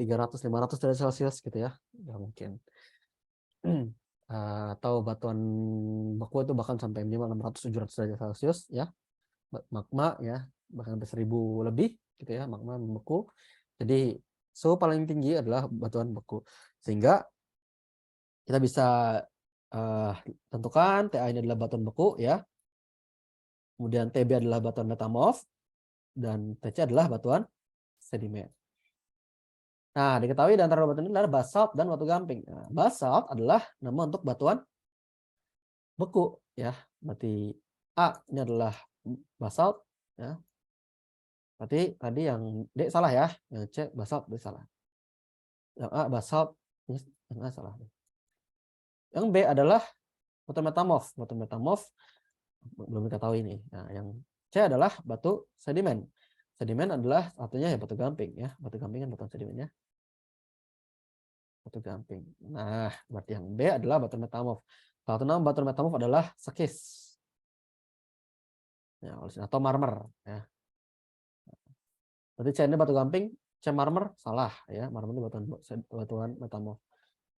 300-500 derajat Celcius gitu ya, nggak mungkin. Atau batuan beku itu bahkan sampai minimal 600-700 derajat Celcius ya, magma ya bahkan sampai 1000 lebih gitu ya, magma membeku. Jadi suhu paling tinggi adalah batuan beku, sehingga kita bisa tentukan TA ini adalah batuan beku ya. Kemudian TB adalah batuan metamorf dan TC adalah batuan sedimen. Nah, diketahui di antara dua batuan ini adalah basalt dan batu gamping. Nah, basalt adalah nama untuk batuan beku ya. Berarti A ini adalah basalt ya. Berarti tadi yang D salah ya, yang C basalt D salah. Yang A basalt, yang A salah. Yang B adalah batuan metamorf. Batuan metamorf belum diketahui ini. Nah, yang C adalah batu sedimen. Sedimen adalah artinya ya batu gamping ya. Batu gamping kan batuan sedimennya. Batu gamping. Nah, berarti yang B adalah batu metamorf. Satu nama batu metamorf adalah sekis. Ya, atau marmer ya. Berarti C ini batu gamping, C marmer salah ya. Marmer itu batuan metamorf.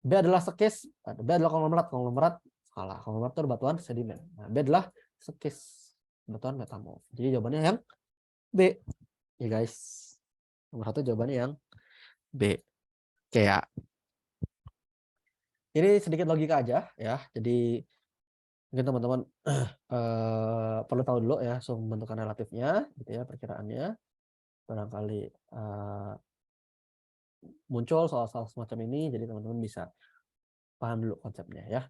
B adalah sekis, B adalah konglomerat salah. Konglomerat itu batuan sedimen. Nah, B adalah sekis, batuan metamorf. Jadi jawabannya yang B. Ya guys. Nomor 1 jawabannya yang B. Kayak ini sedikit logika aja ya. Jadi mungkin teman-teman perlu tahu dulu ya suhu pembentukan relatifnya gitu ya, perkiraannya. Barangkali muncul soal-soal semacam ini, jadi teman-teman bisa paham dulu konsepnya ya.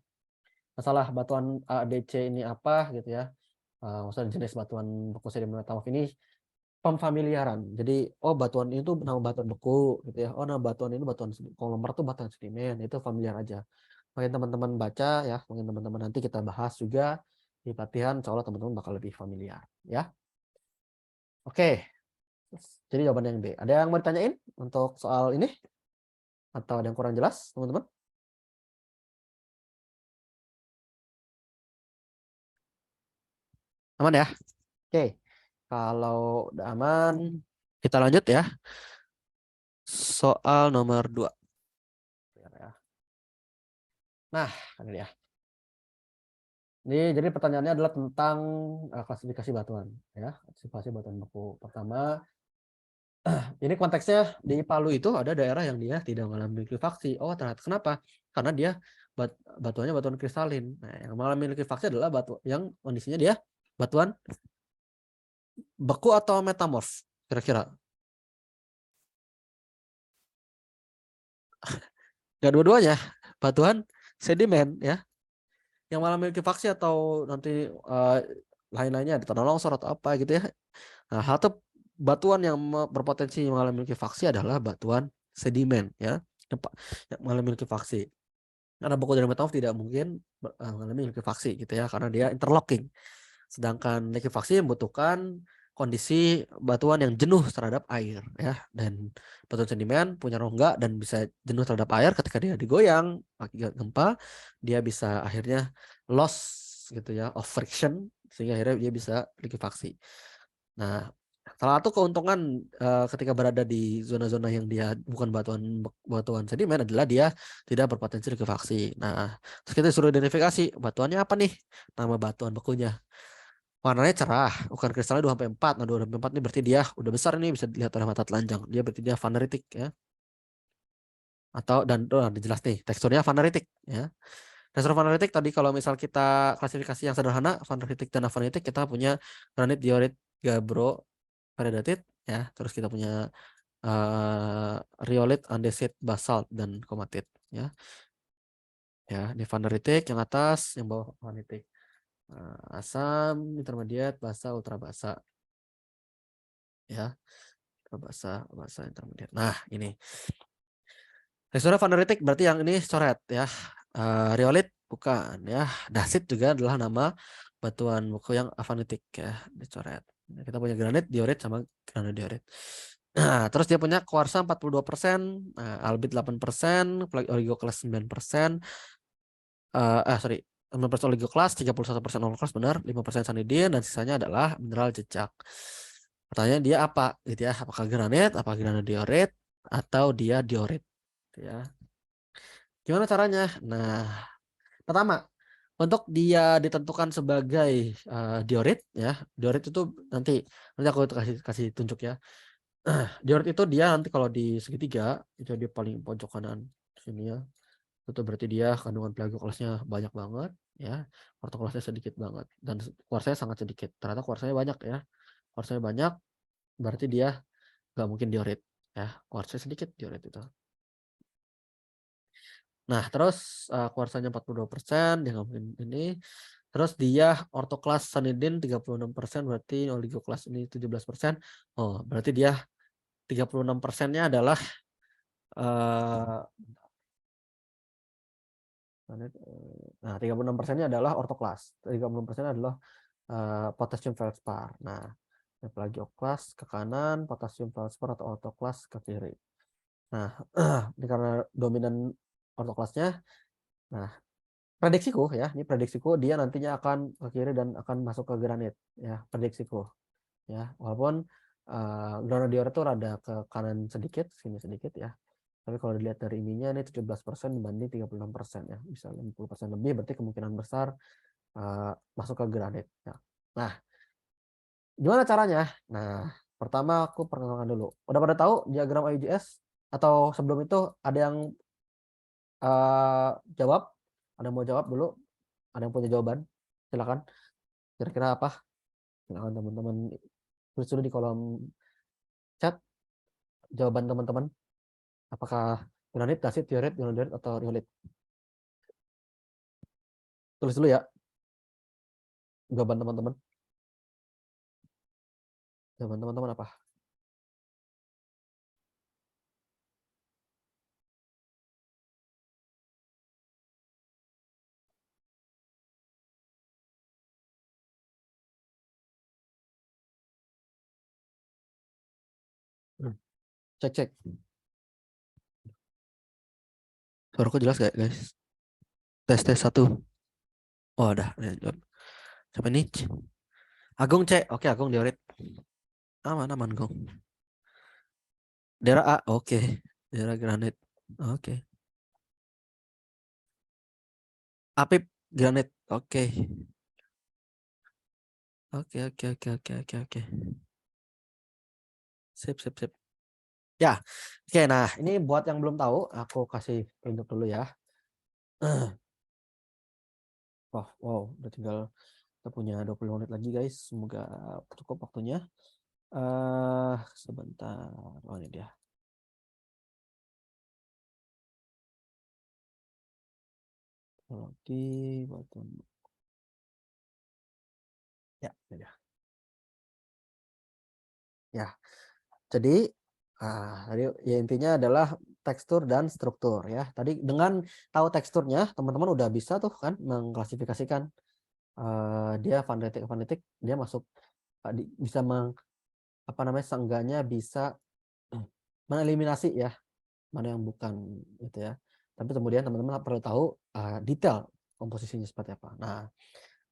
Masalah batuan ADC ini apa gitu ya. Masalah jenis batuan beku sedimen metamorf ini pemfamiliaran. Jadi batuan itu nama batuan beku gitu ya. Nama batuan ini batuan konglomerat itu batuan sedimen. Itu familiar aja. Mungkin teman-teman baca ya, mungkin teman-teman nanti kita bahas juga di pelatihan, insya Allah teman-teman bakal lebih familiar ya. Oke. Jadi jawaban yang B. Ada yang mau ditanyain untuk soal ini? Atau ada yang kurang jelas, teman-teman? Aman ya? Oke. Kalau udah aman, kita lanjut ya. Soal nomor 2. Nah, ini dia. Ini jadi pertanyaannya adalah tentang klasifikasi batuan ya. Klasifikasi batuan beku. Pertama, ini konteksnya di Palu itu ada daerah yang dia tidak mengalami likuifaksi. Oh, ternyata kenapa? Karena dia batuannya batuan kristalin. Nah, yang mengalami likuifaksi adalah batu yang kondisinya dia batuan beku atau metamorf kira-kira. Gak dua-duanya, batuan sedimen ya. yang malah memiliki faksi atau nanti lain-lainnya ada tanah longsor atau apa gitu ya. Nah, halte batuan yang berpotensi mengalami memiliki faksi adalah batuan sedimen ya, yang mengalami memiliki faksi. Karena buku dari metamorf tidak mungkin mengalami likuifaksi gitu ya, karena dia interlocking. Sedangkan likuifaksi membutuhkan kondisi batuan yang jenuh terhadap air ya, dan batuan sedimen punya rongga dan bisa jenuh terhadap air. Ketika dia digoyang akibat gempa, dia bisa akhirnya loss gitu ya, of friction, sehingga akhirnya dia bisa likuifaksi. Nah, salah satu keuntungan ketika berada di zona-zona yang dia bukan batuan sedimen adalah dia tidak berpotensi likuifaksi. Nah, terus kita suruh identifikasi batuannya apa nih? Nama batuan bekunya. Warnanya cerah, ukuran kristalnya 2-4. Nah, 2-4 ini berarti dia udah besar, ini bisa dilihat oleh mata telanjang. Dia berarti dia vaneritik ya. Atau jelas nih, teksturnya vaneritik ya. Tekstur vaneritik tadi kalau misal kita klasifikasi yang sederhana, vaneritik dan avanitik, kita punya granit, diorit, gabbro, peridotit ya. Terus kita punya riolit, andesit, basalt, dan komatit ya. Ya, ini vaneritik yang atas, yang bawah vaneritik. Asam, intermediate, basa, ultra basa. Ya, ultra basa, basa, intermediate. Nah, ini. Teksturnya vaneritik berarti yang ini coret ya. Riolit bukan ya. Dasit juga adalah nama batuan buku yang avanitik ya, dicoret. Kita punya granit, diorit sama granit diorit. Nah, terus dia punya kuarsa 42%, albit 8%, oligoclast 9%, sorry, 9% oligoclast, 31% non-class benar, 5% sanidin, dan sisanya adalah mineral jejak. Pertanyaan dia apa gitu ya? Apakah granit, apakah granit diorit, atau dia diorit ya. Gimana caranya? Nah, pertama, untuk dia ditentukan sebagai diorit ya. Diorit itu nanti aku kasih kasih tunjuk ya. Diorit itu dia nanti kalau di segitiga itu di paling pojok kanan sini ya. Itu berarti dia kandungan plagioklasnya banyak banget ya. Ortoklasnya sedikit banget dan kuarsanya sangat sedikit. Ternyata kuarsanya banyak ya. Kuarsanya banyak berarti dia nggak mungkin diorit ya. Kuarsanya sedikit diorit itu. Nah, terus kuarsanya 42%, dia nggak mungkin ini. Terus dia ortoklas sanidin 36%, berarti oligoklas ini 17%. Oh, berarti dia 36%-nya adalah eh 36%-nya adalah ortoklas. 36%-nya adalah potasium feldspar. Nah, plagioklas ke kanan, potasium feldspar atau ortoklas ke kiri. Nah, ini karena dominan ortoklasnya. Nah, prediksiku ya, ini prediksiku dia nantinya akan ke kiri dan akan masuk ke granit ya, prediksiku ya. Walaupun granodior itu rada ke kanan sedikit, sini sedikit ya. Tapi kalau dilihat dari ininya ini 17% dibanding 36% ya, bisa 50% lebih, berarti kemungkinan besar masuk ke granit ya. Nah, gimana caranya? Nah, pertama aku perkenalkan dulu. Udah pada tahu diagram IGS atau sebelum itu ada yang jawab? Ada yang mau jawab dulu? Ada yang punya jawaban? Silakan. Kira-kira apa? Silakan teman-teman tulis dulu di kolom chat jawaban teman-teman. Apakah granit, dasit, diorit, granodiorit, atau riolit? Tulis dulu ya jawaban teman-teman. Jawaban teman-teman apa? Cek cek. Suaraku jelas gak guys? Tes tes satu. Oh udah. Siapa nih? Agung cek. Oke Agung diorit. Aman aman Gong. Daerah A. Oke. Daerah granit. Oke. Apip granit. Oke. Oke oke oke oke oke oke. Sip sip sip. Ya. Oke, nah ini buat yang belum tahu, aku kasih tunjuk dulu ya. Oh, wow, udah tinggal kita punya 20 menit lagi guys. Semoga cukup waktunya. Sebentar. Oh, ini dia. Morfologi batuan beku. Ya, ini dia. Ya, jadi tadi ya intinya adalah tekstur dan struktur ya. Tadi dengan tahu teksturnya teman-teman udah bisa tuh kan mengklasifikasikan dia fonetik dia masuk bisa apa namanya seenggaknya bisa mengeliminasi ya mana yang bukan gitu ya. Tapi kemudian teman-teman perlu tahu detail komposisinya seperti apa. Nah,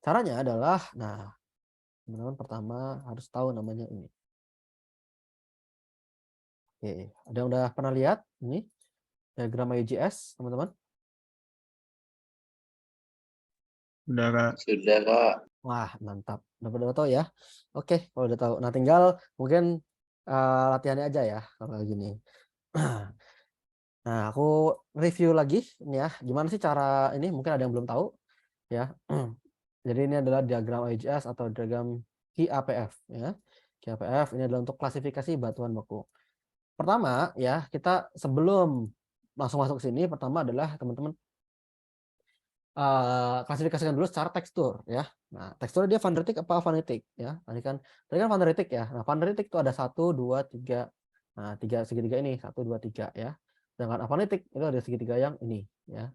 caranya adalah teman-teman pertama harus tahu namanya ini. Oke, ada yang udah pernah lihat ini diagram UGS, teman-teman? Udah, Kak. Sudah, Kak. Wah, mantap. Udah tahu ya. Oke, kalau udah tahu. Nah, tinggal mungkin latihannya aja ya kalau kayak gini. Nah, aku review lagi ini ya. Gimana sih cara ini? Mungkin ada yang belum tahu ya. Jadi ini adalah diagram IHS atau diagram QAPF ya. QAPF ini adalah untuk klasifikasi batuan beku. Pertama ya, kita sebelum langsung masuk ke sini, pertama adalah teman-teman klasifikasikan dulu secara tekstur ya. Nah, teksturnya dia vanderitik apa vanetik ya. Tadi kan vanderitik ya. Nah, vanderitik itu ada 1 2 3. Nah, tiga segitiga ini 1 2 3 ya. Sedangkan avanetik itu ada segitiga yang ini ya.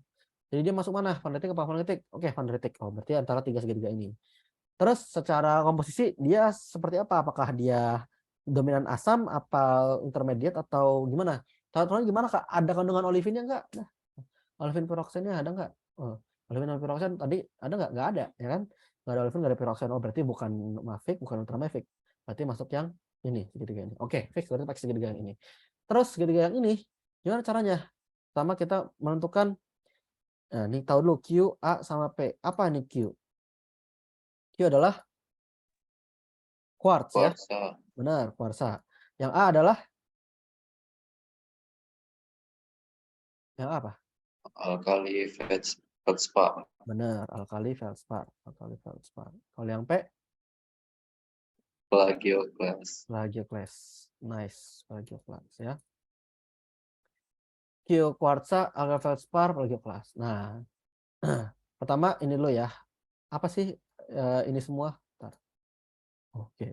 Jadi dia masuk mana? Vanderitik apa vanetik? Oke, vanderitik. Oh, berarti antara tiga segitiga ini. Terus secara komposisi dia seperti apa? Apakah dia dominan asam, apa intermediate atau gimana? Contohnya gimana Kak? Ada kandungan olivinnya enggak? Nah, olivin piroksennya ada enggak? Oh, olivin sama piroksen tadi ada enggak? Enggak ada, ya kan? Enggak ada olivin, enggak ada piroksen. Oh, berarti bukan mafic, bukan ultramafic. Berarti masuk yang ini, segitiga ini. Oke, fix berarti pakai segitiga yang ini. Terus segitiga yang ini gimana caranya? Pertama kita menentukan ini tahu dulu Q, A sama P. Apa ini Q? Q adalah quartz ya. Kuarsa. Benar, kuarsa. Yang A adalah yang apa? Alkali feldspar. Benar, alkali feldspar. Alkali feldspar. Kalau yang P, Plagioclase. plagioclase. Nice, plagioclase ya. Q kuarsa, alkali feldspar, plagioclase. Nah, pertama ini dulu ya. Apa sih ini semua? Bentar. Oke,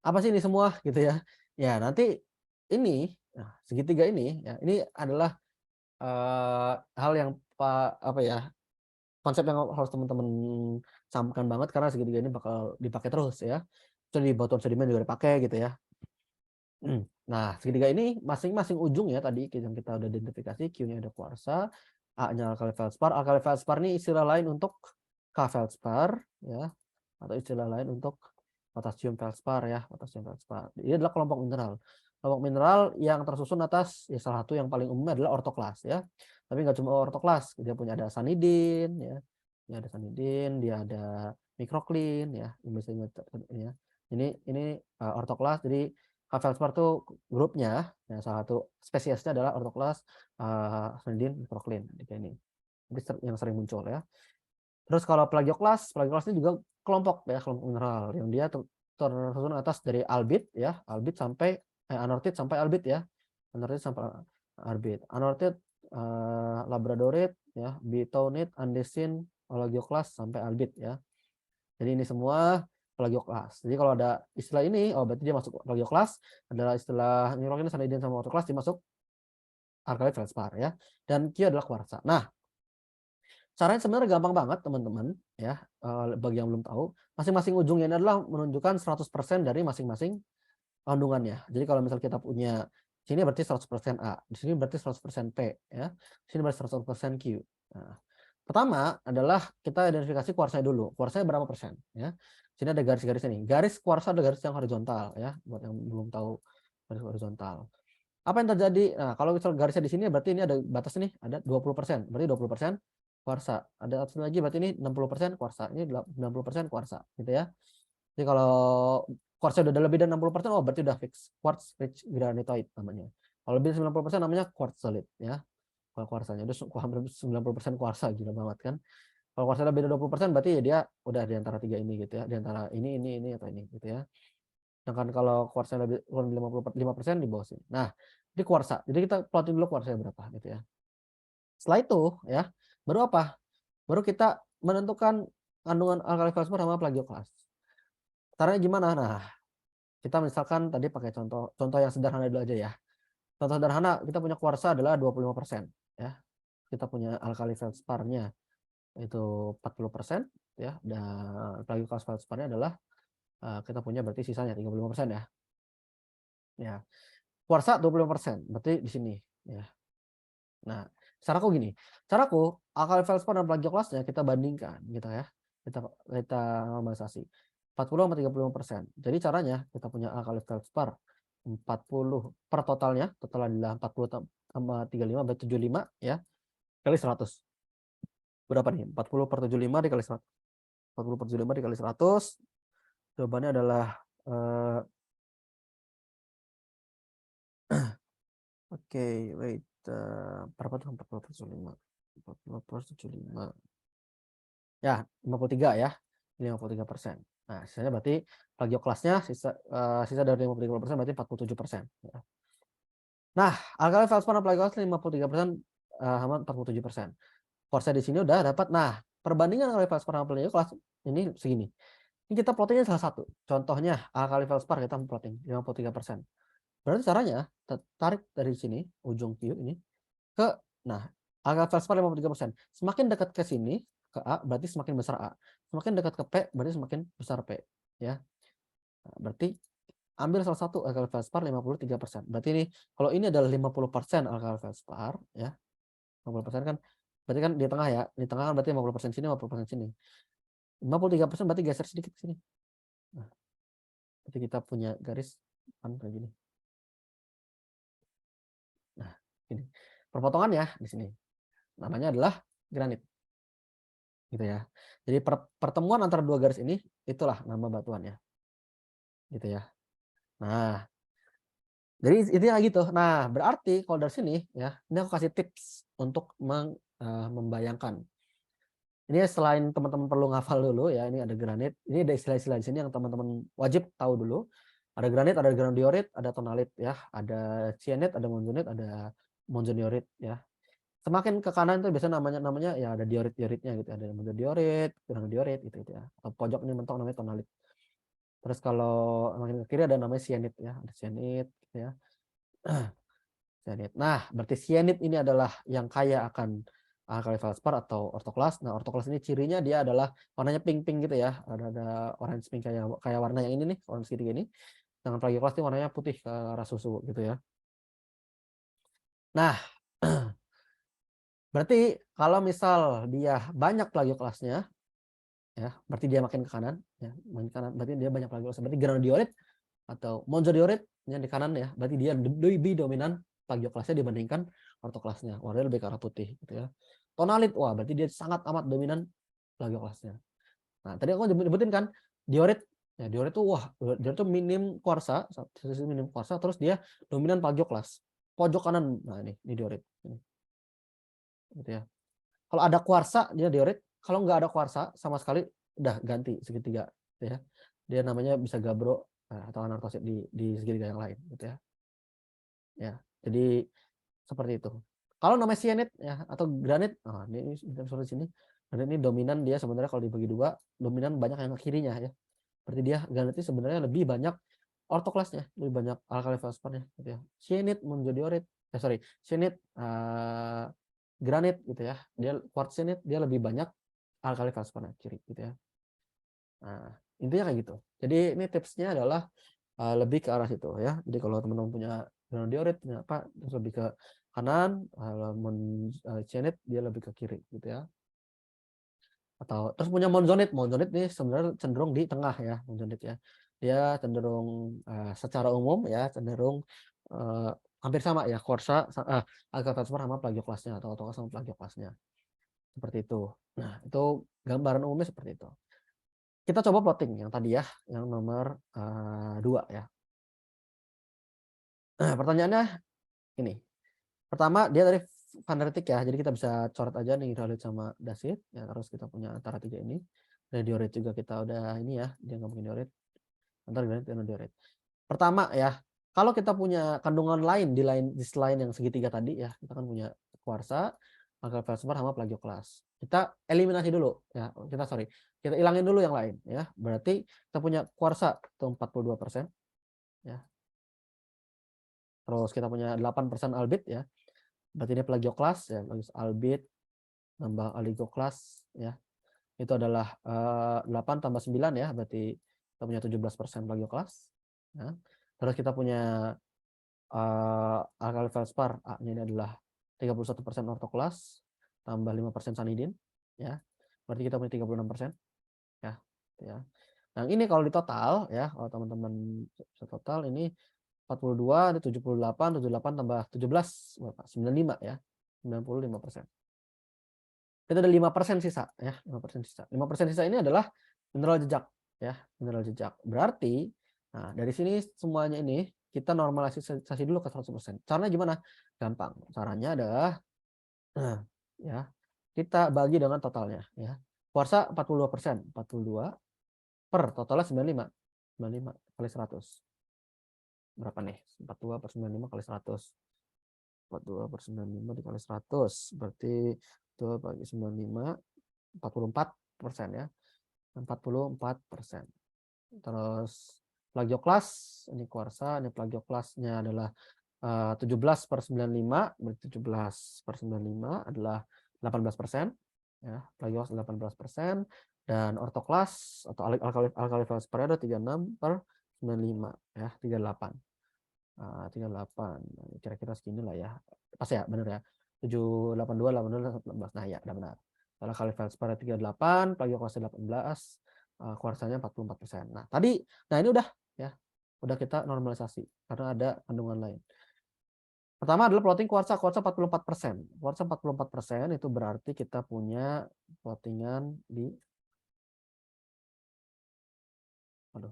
apa sih ini semua gitu ya? Ya, nanti ini segitiga ini ya, ini adalah hal yang apa ya? Konsep yang harus teman-teman camkan banget karena segitiga ini bakal dipakai terus ya. Jadi batuan sedimen juga dipakai gitu ya. Nah, segitiga ini masing-masing ujung ya tadi yang kita udah identifikasi, Q-nya ada kuarsa, A-nya alkali feldspar. Alkali feldspar ini istilah lain untuk K-feldspar ya, atau istilah lain untuk potasium feldspar ya, potasium feldspar. Ini adalah kelompok mineral. Kelompok mineral yang tersusun atas ya salah satu yang paling umum adalah ortoklas ya. Tapi nggak cuma ortoklas, dia punya ada sanidin ya. Dia ada sanidin, dia ada mikroklin ya, misalnya ya. Ini ortoklas. Jadi K-feldspar itu grupnya, ya, salah satu spesiesnya adalah ortoklas sanidin mikroklin ini. Yang sering muncul ya. Terus kalau plagioklas ini juga kelompok ya, kelompok mineral yang dia tersusun atas dari albit ya, albit sampai anortit sampai albit ya. Anortit sampai albit. Anortit, labradorit ya, bitonit, andesin, plagioklas sampai albit ya. Jadi ini semua plagioklas. Jadi kalau ada istilah ini, oh berarti dia masuk plagioklas, adalah istilah mikroklin, sanidin sama ortoklas dimasuk alkali feldspar ya. Dan Q adalah kuarsa. Nah, caranya sebenarnya gampang banget teman-teman ya, bagi yang belum tahu, masing-masing ujungnya ini adalah menunjukkan 100% dari masing-masing kandungannya. Jadi kalau misal kita punya sini berarti 100% A, di sini berarti 100% P ya. Di sini berarti 100% Q. Nah, pertama adalah kita identifikasi kuarsanya dulu. Kuarsanya berapa persen ya. Sini ada garis-garis ini. Garis kuarsa ada garis yang horizontal ya, buat yang belum tahu garis horizontal. Apa yang terjadi? Nah, kalau misal garisnya di sini berarti ini ada batas nih, ada 20%. Berarti 20% kuarsa. Ada atas lagi berarti ini 60% kuarsa. Ini 90% kuarsa gitu ya. Jadi kalau kuarsa udah lebih dari 60%, oh berarti udah fix. Quartz rich granitoid namanya. Kalau lebih dari 90% namanya quartz solid ya. Kalau kuarsanya udah hampir 90% kuarsa, gila banget kan. Kalau kuarsa lebih dari 20% berarti ya dia udah di antara tiga ini gitu ya. Di antara ini atau ini gitu ya. Sedangkan kalau kuarsa lebih kurang dari 55% di bawah sini. Nah, di kuarsa. Jadi kita plotin dulu kuarsanya berapa gitu ya. Setelah itu ya, Baru apa? Baru kita menentukan kandungan alkali feldspar sama plagioklas. Caranya gimana? Nah, kita misalkan tadi pakai contoh yang sederhana dulu aja ya. Contoh sederhana, kita punya kuarsa adalah 25%, ya. Kita punya alkali feldsparnya itu 40%, ya, dan plagioklas feldsparnya adalah kita punya berarti sisanya 35% ya. Ya. Kuarsa 25%, berarti di sini, ya. Nah, caraku gini. Caraku alkali feldspar dan plagioklasnya kita bandingkan gitu ya. Kita normalisasi. 40 sama 35%. Jadi caranya kita punya alkali feldspar 40 per totalnya, total adalah 40 sama 35 berarti 75 ya. Kali 100. Berapa nih? 40 per 75 dikali 100. 40 per 75 dikali 100. Jawabannya adalah oke, wait. Berapa tuh 40 per 75? 40 per 75. Ya, 53 ya. 53%. Nah, sisanya berarti plagioklasnya sisa dari 53% berarti 47%. Ya. Nah, alkali feldspar dan plagioklas 53% sama 47%. Kuarsa di sini udah dapat. Nah, perbandingan alkali feldspar sama plagioklas ini segini. Ini kita plottingnya salah satu. Contohnya alkali feldspar kita plotting 53%. Berarti caranya tarik dari sini ujung Q ini ke alkali feldspar 53%. Semakin dekat ke sini ke A berarti semakin besar A. Semakin dekat ke P berarti semakin besar P, ya. Nah, berarti ambil salah satu alkali feldspar 53%. Berarti ini kalau ini adalah 50% alkali feldspar, ya. 50% kan berarti kan di tengah ya. Di tengah kan berarti 50% sini, 50% sini. 53% berarti geser sedikit ke sini. Nah, berarti kita punya garis kan kayak gini. Nah, ini. Perpotongannya di sini. Namanya adalah granit. Gitu ya. Jadi pertemuan antara dua garis ini itulah nama batuannya. Gitu ya. Nah, jadi intinya gitu. Nah, berarti kalau dari sini ya, ini aku kasih tips untuk membayangkan. Ini selain teman-teman perlu ngafal dulu ya, ini ada granit. Ini ada istilah-istilah di sini yang teman-teman wajib tahu dulu. Ada granit, ada granodiorit, ada tonalit ya, ada cyanide, ada monzonit, ada monzoniorit ya. Semakin ke kanan itu biasanya namanya ya ada diorit-dioritnya gitu, ada monzoniorit, granodiorit gitu ya. Atau pojok ini mentok namanya tonalit. Terus kalau makin ke kiri ada namanya cyanide ya, ada cyanide gitu ya. Cyanide. Nah, berarti cyanide ini adalah yang kaya akan alkali feldspar atau ortoklas. Nah, ortoklas ini cirinya dia adalah warnanya pink-pink gitu ya. Ada orange pink kayak warna yang ini nih, orange segitiga ini. Dengan plagioklas ini warnanya putih ke arah susu gitu ya. Nah, berarti kalau misal dia banyak plagioklasnya, ya, berarti dia makin ke kanan, ya, makin ke kanan, berarti dia banyak plagioklasnya. Berarti granodiorit atau monzoniorit yang di kanan ya, berarti dia lebih dominan plagioklasnya dibandingkan ortoklasnya. Warnanya lebih ke arah putih gitu ya. Tonalit, wah berarti dia sangat amat dominan plagioklasnya. Nah, tadi aku nyebutin kan diorit. Ya, diorit tuh wah, diorit tuh minim kuarsa, minim kuarsa, terus dia dominan plagioklas. Pojok kanan. Nah, ini diorit. Ini. Gitu ya. Kalau ada kuarsa dia diorit, kalau nggak ada kuarsa sama sekali udah ganti segitiga gitu ya. Dia namanya bisa gabro atau anartosit di segitiga yang lain gitu ya. Ya, jadi seperti itu. Kalau namanya cyanide ya atau granit, ini seperti sini. Granit ini dominan dia sebenarnya kalau dibagi dua, dominan banyak yang ke kirinya ya. Berarti dia granit ini sebenarnya lebih banyak ortoklasnya, lebih banyak alkali felsparnya gitu ya. Cyanide monzoniorit, cyanide granit gitu ya. Dia quartzite dia lebih banyak alkali felsparnya kiri gitu ya. Nah, intinya kayak gitu. Jadi ini tipsnya adalah lebih ke arah situ ya. Jadi kalau teman-teman punya granodiorit punya apa terus lebih ke kanan, kalau cyanide dia lebih ke kiri gitu ya. Atau terus punya monzonit. Monzonit ini sebenarnya cenderung di tengah ya, monzonit ya. Dia cenderung secara umum ya cenderung hampir sama ya kuarsa alkali felsspar sama plagioklasnya atau ortoklas sama plagioklasnya. Seperti itu. Nah, itu gambaran umumnya seperti itu. Kita coba plotting yang tadi ya, yang nomor 2 ya. Nah, pertanyaannya ini. Pertama dia dari Van der Tik ya. Jadi kita bisa coret aja nih Hidrolit sama Dasit ya, terus kita punya antara tiga ini. Dari diorit juga kita udah ini ya, dia nggak mungkin diorit. Antara granit dan diorit. Pertama ya, kalau kita punya kandungan lain di selain yang segitiga tadi ya, kita kan punya kuarsa, alkali feldspar sama plagioklas. Kita eliminasi dulu ya. Kita ilangin dulu yang lain ya. Berarti kita punya kuarsa itu 42% ya. Terus kita punya 8% albit ya. Berarti ini plagioklas ya, albit nambah oligoklas ya. Itu adalah 8 tambah 9 ya, berarti kita punya 17% plagioklas ya. Terus kita punya alkali feldspar A-nya ini adalah 31% ortoklas tambah 5% sanidin ya. Berarti kita punya 36% ya. Ya. Nah, ini kalau di total ya, kalau teman-teman total ini 42, ini 78 tambah 17 berapa? 95 ya. 95%. Itu ada 5% sisa ya, 5% sisa. 5% sisa ini adalah mineral jejak ya, mineral jejak. Berarti nah dari sini semuanya ini kita normalisasi dulu ke 100%. Caranya gimana? Gampang. Caranya adalah ya, kita bagi dengan totalnya ya. Kuarsa 42%, 42 per totalnya 95. 95 kali 100. Berapa nih? 42 per 95 kali 100. 42 per 95 dikali 100. Berarti 2 bagi 95, 44% ya. 44%. Terus plagioklas, ini kuarsa, ini plagioklasnya adalah 17 per 95, berarti 17 per 95 adalah 18%. Ya, plagioklas 18%. Dan ortoklas atau alkali feldspar ada 36 per 95 ya, 38. 38. Kira-kira segini lah ya. Pas ya, benar ya. 782 18. Nah, ya, udah benar. Alkali feldspar 38, plagioklas 18, kuarsanya 44%. Nah, ini udah ya. Udah kita normalisasi karena ada kandungan lain. Pertama adalah plotting kuarsa 44%. Kuarsa 44% itu berarti kita punya plottingan di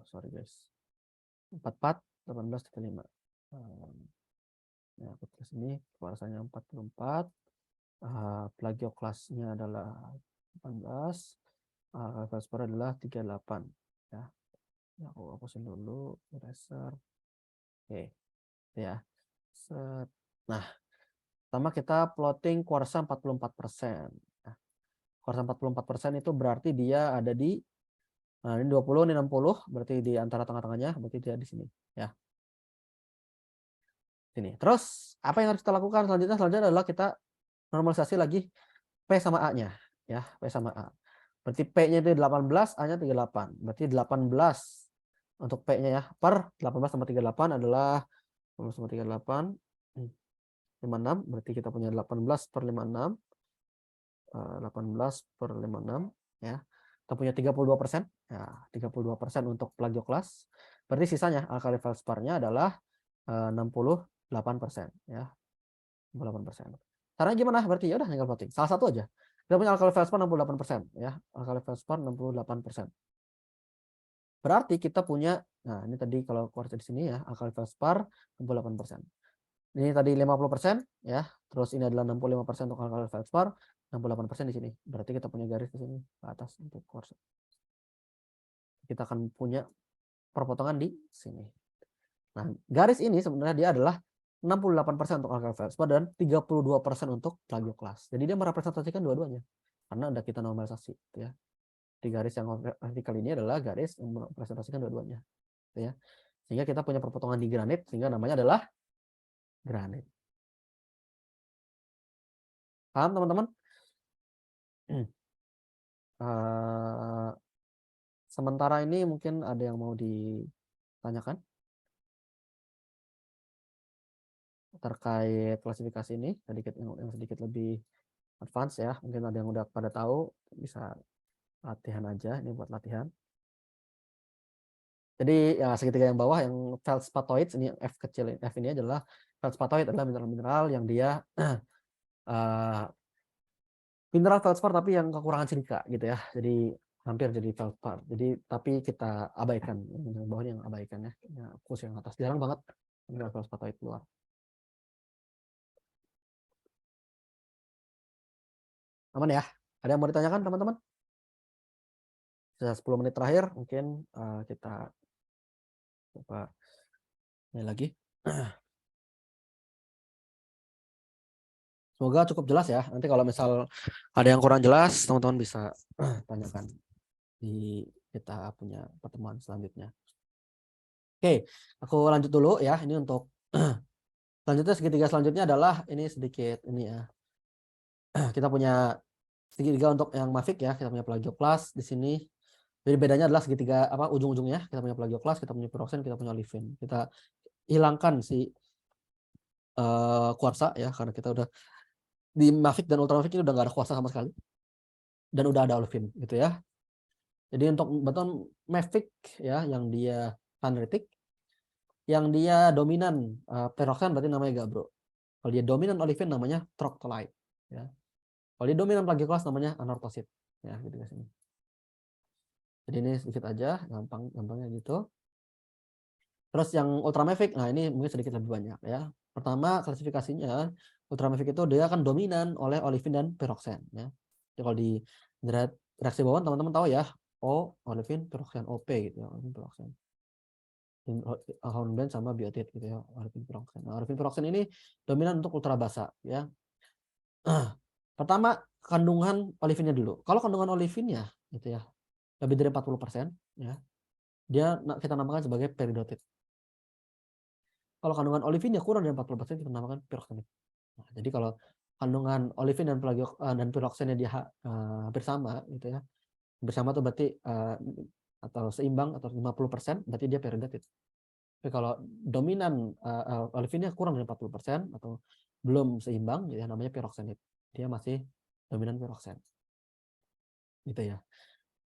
sorry guys. 44 18,5. Ya, aku tulis ini kuarsanya 44. Plagioklasnya adalah 18. Feldspar adalah 38 ya. Aku hapusin dulu eraser. Oke. Ya. Nah, pertama kita plotting kuarsa 44%. Nah, kuarsa 44% itu berarti dia ada di ini 20, ini 60, berarti di antara tengah-tengahnya, berarti dia di sini ya. Sini. Terus apa yang harus kita lakukan selanjutnya? Selanjutnya adalah kita normalisasi lagi P sama A-nya ya, P sama A. Berarti P-nya itu 18, A-nya 38. Berarti 18 untuk P-nya ya, per 18 sama 38 adalah 18 sama 38 56, berarti kita punya 18 per 56. 18 per 56 ya. Kita punya 32%. Ya, 32% untuk plagioklas. Berarti sisanya alkali feldsparnya adalah 68% ya. 68%. Caranya gimana? Berarti ya udah tinggal plotting. Salah satu aja. Kita punya alkali feldspar 68% ya. Alkali feldspar 68%. Berarti kita punya, nah ini tadi kalau kuarsa di sini ya, alkali feldspar 68%. Ini tadi 50% ya. Terus ini adalah 65% untuk alkali feldspar, 68% di sini. Berarti kita punya garis di sini ke atas untuk kuarsa. Kita akan punya perpotongan di sini. Nah, garis ini sebenarnya dia adalah 68% untuk alkali feldspar dan 32% untuk plagioklas. Jadi dia merepresentasikan dua-duanya. Karena ada kita normalisasi ya. Di garis yang vertikal ini adalah garis yang merepresentasikan dua-duanya ya. Sehingga kita punya perpotongan di granit sehingga namanya adalah granit. Paham teman-teman? Sementara ini mungkin ada yang mau ditanyakan terkait klasifikasi ini, sedikit yang sedikit lebih advance ya. Mungkin ada yang udah pada tahu, bisa latihan aja, ini buat latihan. Jadi ya segitiga yang bawah yang feldspatoid, ini F kecil, F ini adalah feldspatoid adalah mineral-mineral yang dia mineral feldspar tapi yang kekurangan silika gitu ya. Jadi hampir jadi feldspar. Jadi tapi kita abaikan yang bawahnya, yang abaikan ya. Khusus yang atas jarang banget mineral feldspatoid keluar. Aman ya? Ada yang mau ditanyakan teman-teman? Sudah 10 menit terakhir mungkin kita coba ini lagi. Semoga cukup jelas ya. Nanti kalau misal ada yang kurang jelas, teman-teman bisa tanyakan di kita punya pertemuan selanjutnya. Oke, aku lanjut dulu ya. Ini untuk selanjutnya segitiga selanjutnya adalah ini sedikit ini ya. Kita punya segitiga untuk yang Mavic ya. Kita punya plagioklas di sini. Jadi bedanya adalah segitiga apa ujung-ujungnya. Kita punya plagioklas, kita punya piroxene, kita punya olivin. Kita hilangkan si kuarsa ya karena kita udah di Mavic dan Ultramavic ini udah nggak ada kuarsa sama sekali dan udah ada olivin gitu ya. Jadi untuk beton Mavic ya yang dia panritic, yang dia dominan peroxen berarti namanya Gabbro. Kalau dia dominan olivin namanya troctolite ya. Kalau dia dominan plagioklas namanya anortosit ya gitu guys ini. Jadi ini sedikit aja gampangnya gitu. Terus yang Ultramavic, nah ini mungkin sedikit lebih banyak ya. Pertama klasifikasinya Ultramavic itu dia akan dominan oleh olivin dan peroxen ya. Jadi kalau di reaksi bawaan teman-teman tahu ya, O olivin peroxen OP gitu ya, olivin peroxen. Hornblende sama biotit gitu ya, olivin peroxen. Nah, olivin peroxen ini dominan untuk ultra basa ya. Pertama kandungan olivinnya dulu. Kalau kandungan olivinnya gitu ya lebih dari 40% ya, dia kita namakan sebagai peridotit. Kalau kandungan olivinnya kurang dari 40% kita namakan piroxenit. Nah, jadi kalau kandungan olivin dan piroxennya dia hampir sama gitu ya. Bersama tuh berarti atau seimbang atau 50% berarti dia peridotit. Tapi kalau dominan olivinnya kurang dari 40% atau belum seimbang ya namanya piroxenit. Dia masih dominan piroxen. Gitu ya.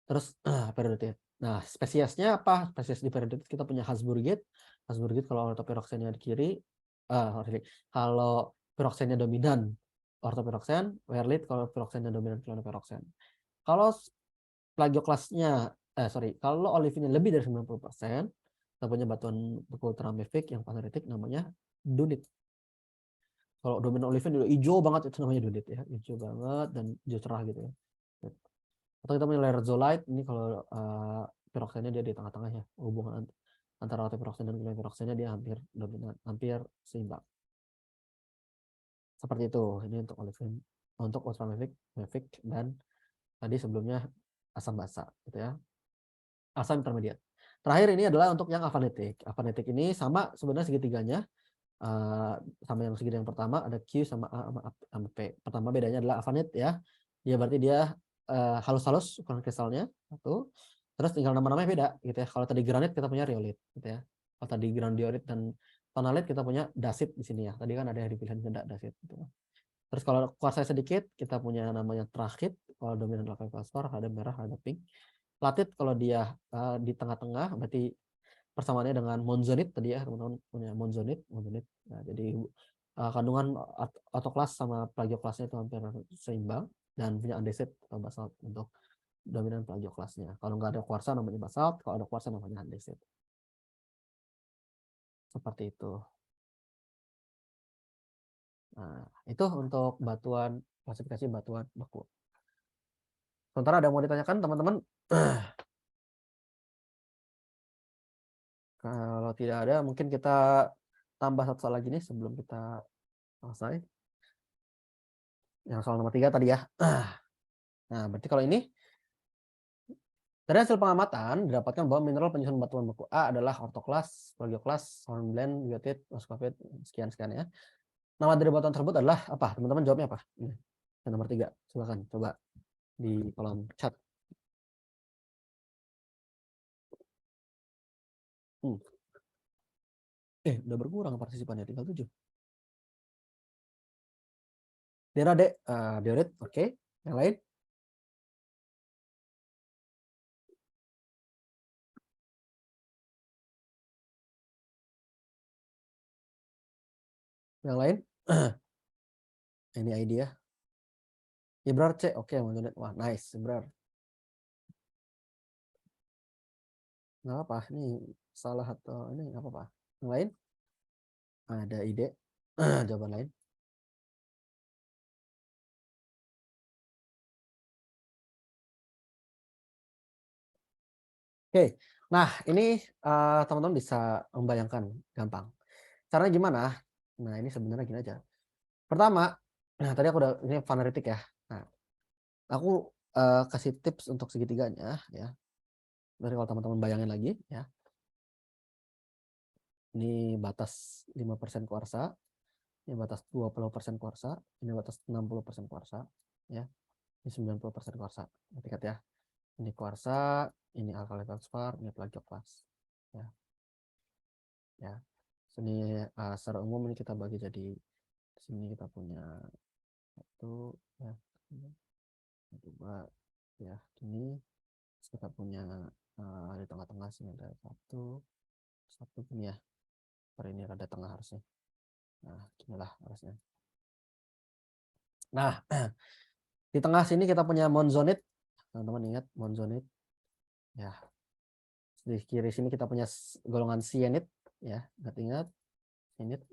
Terus peridotit. Nah, spesiesnya apa? Spesies di peridotit kita punya Habsburgite. Habsburgite kalau ortopiroxennya di kiri, kalau piroxennya dominan ortopiroxen, Wehrlit kalau piroxennya dominan clonopyroxen. Kalau plagioklasnya, kalau olivinnya lebih dari 90%, kita punya batuan beku ultramafic yang paneritik namanya dunit. Kalau dominan olivin udah hijau banget itu namanya dunit ya, hijau banget dan hijau cerah gitu ya. Atau kita punya lertzolite, ini kalau piroxennya dia di tengah-tengah ya, hubungan antara ortopiroxen dan clonopyroxennya dia hampir dominan, hampir seimbang. Seperti itu. Ini untuk olivin, untuk ultramafic, mafic dan tadi sebelumnya asam basa gitu ya. Asam intermediate. Terakhir ini adalah untuk yang avanitik. Avanitik ini sama sebenarnya segitiganya sama yang segitiga yang pertama ada Q sama A sama P. Pertama bedanya adalah avanit ya. Dia berarti dia halus-halus ukuran kristalnya satu. Terus tinggal nama-namanya beda gitu ya. Kalau tadi granit kita punya riolit gitu ya. Kalau tadi granodiorit dan tonalit kita punya dasit di sini ya. Tadi kan ada yang dipilihin beda dasit gitu. Terus kalau kuarsa sedikit kita punya namanya trachit. Kalau dominan adalah fosfor, ada merah, ada pink. Latit kalau dia di tengah-tengah berarti persamaannya dengan monzonit tadi ya teman-teman punya monzonit. Nah, jadi kandungan autoklas sama plagioklasnya itu hampir seimbang dan punya andesit atau basalt untuk dominan plagioklasnya. Kalau nggak ada kuarsa namanya basalt, kalau ada kuarsa namanya andesit. Seperti itu. Nah, itu untuk batuan klasifikasi batuan beku. Sementara ada yang mau ditanyakan teman-teman? Kalau tidak ada, mungkin kita tambah satu soal lagi nih sebelum kita selesai. Yang soal nomor 3 tadi ya. Nah, berarti kalau ini dari hasil pengamatan didapatkan bahwa mineral penyusun batuan beku A adalah ortoklas, plagioklas, hornblende, biotit, muscovite, sekian-sekian ya. Nama dari batuan tersebut adalah apa? Teman-teman jawabnya apa? Yang nomor 3. Silakan coba di kolom chat. Udah berkurang partisipannya, tinggal 7. Diorit, diorit, oke. Yang lain? Yang lain? Ini idea. Ibrar C, oke, monzonit. Wah, nice, Ibrar. Nggak apa, ini salah atau ini nggak apa-apa. Yang lain? Ada ide? Jawaban lain? Oke, nah ini teman-teman bisa membayangkan gampang. Caranya gimana? Nah ini sebenarnya gini aja. Pertama, Nah, tadi aku udah ini faneritik ya. Nah, aku kasih tips untuk segitiganya ya. Dari kalau teman-teman bayangin lagi ya. Ini batas 5% kuarsa, ini batas 20% kuarsa, ini batas 60% kuarsa ya. Ini 90% kuarsa. Ingat ya. Ini kuarsa, ini alkali feldspar, ini plagioklas. Ya. Ya. Sini secara umum ini kita bagi jadi di sini kita punya satu ya, dua ya, ini kita punya di tengah-tengah sini ada satu ini ya. Per ini ada tengah harusnya. Nah, inilah harusnya. Nah, di tengah sini kita punya monzonit. Teman-teman ingat monzonit. Ya. Di kiri sini kita punya golongan cyanid ya, ingat cyanid.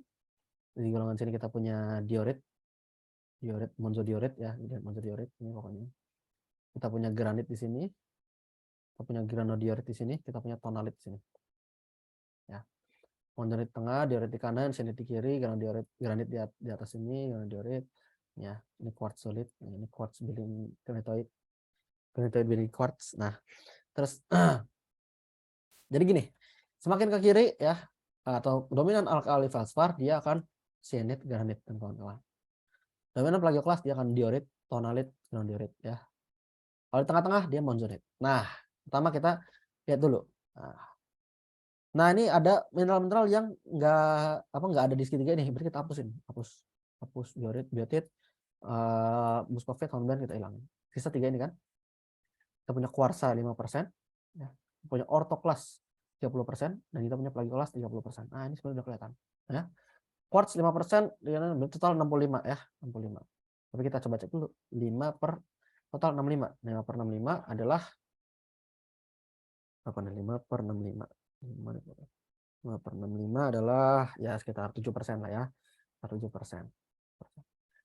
Di golongan sini kita punya diorit. Monzodiorit ya, monzodiorit ini pokoknya. Kita punya granit di sini. Kita punya granodiorit di sini, kita punya tonalit di sini. Ya. Monzonit tengah, diorit di kanan, cyanid di kiri, granit di atas ini, granodiorit. Ya, ini quartz solid, ini quartz bearing granitoid bearing quartz. Nah, terus jadi gini, semakin ke kiri ya atau dominan alkali feldspar dia akan cyanid, granit dan kawan-kawan. Dominan plagioklas dia akan diorit, tonalit, granodiorit ya. Kalau di tengah-tengah dia monzonit. Nah, pertama kita lihat dulu. Nah, ini ada mineral-mineral yang nggak ada di segitiga ini. Berarti kita hapus diorit, biotit, muscovite, kemudian kita hilangin. Sisa 3 ini kan. Kita punya kuarsa 5%, ya. Kita punya ortoklas 30%, dan kita punya plagioklas 30%. Nah, ini sebenarnya udah kelihatan. Ya. Quartz 5%, total 65 ya, 65. Tapi kita coba cek dulu. 5 per total 65. 5 per 65 adalah apa nih? 5 per 65. 5 per 65 adalah ya sekitar 7% lah ya. 7%.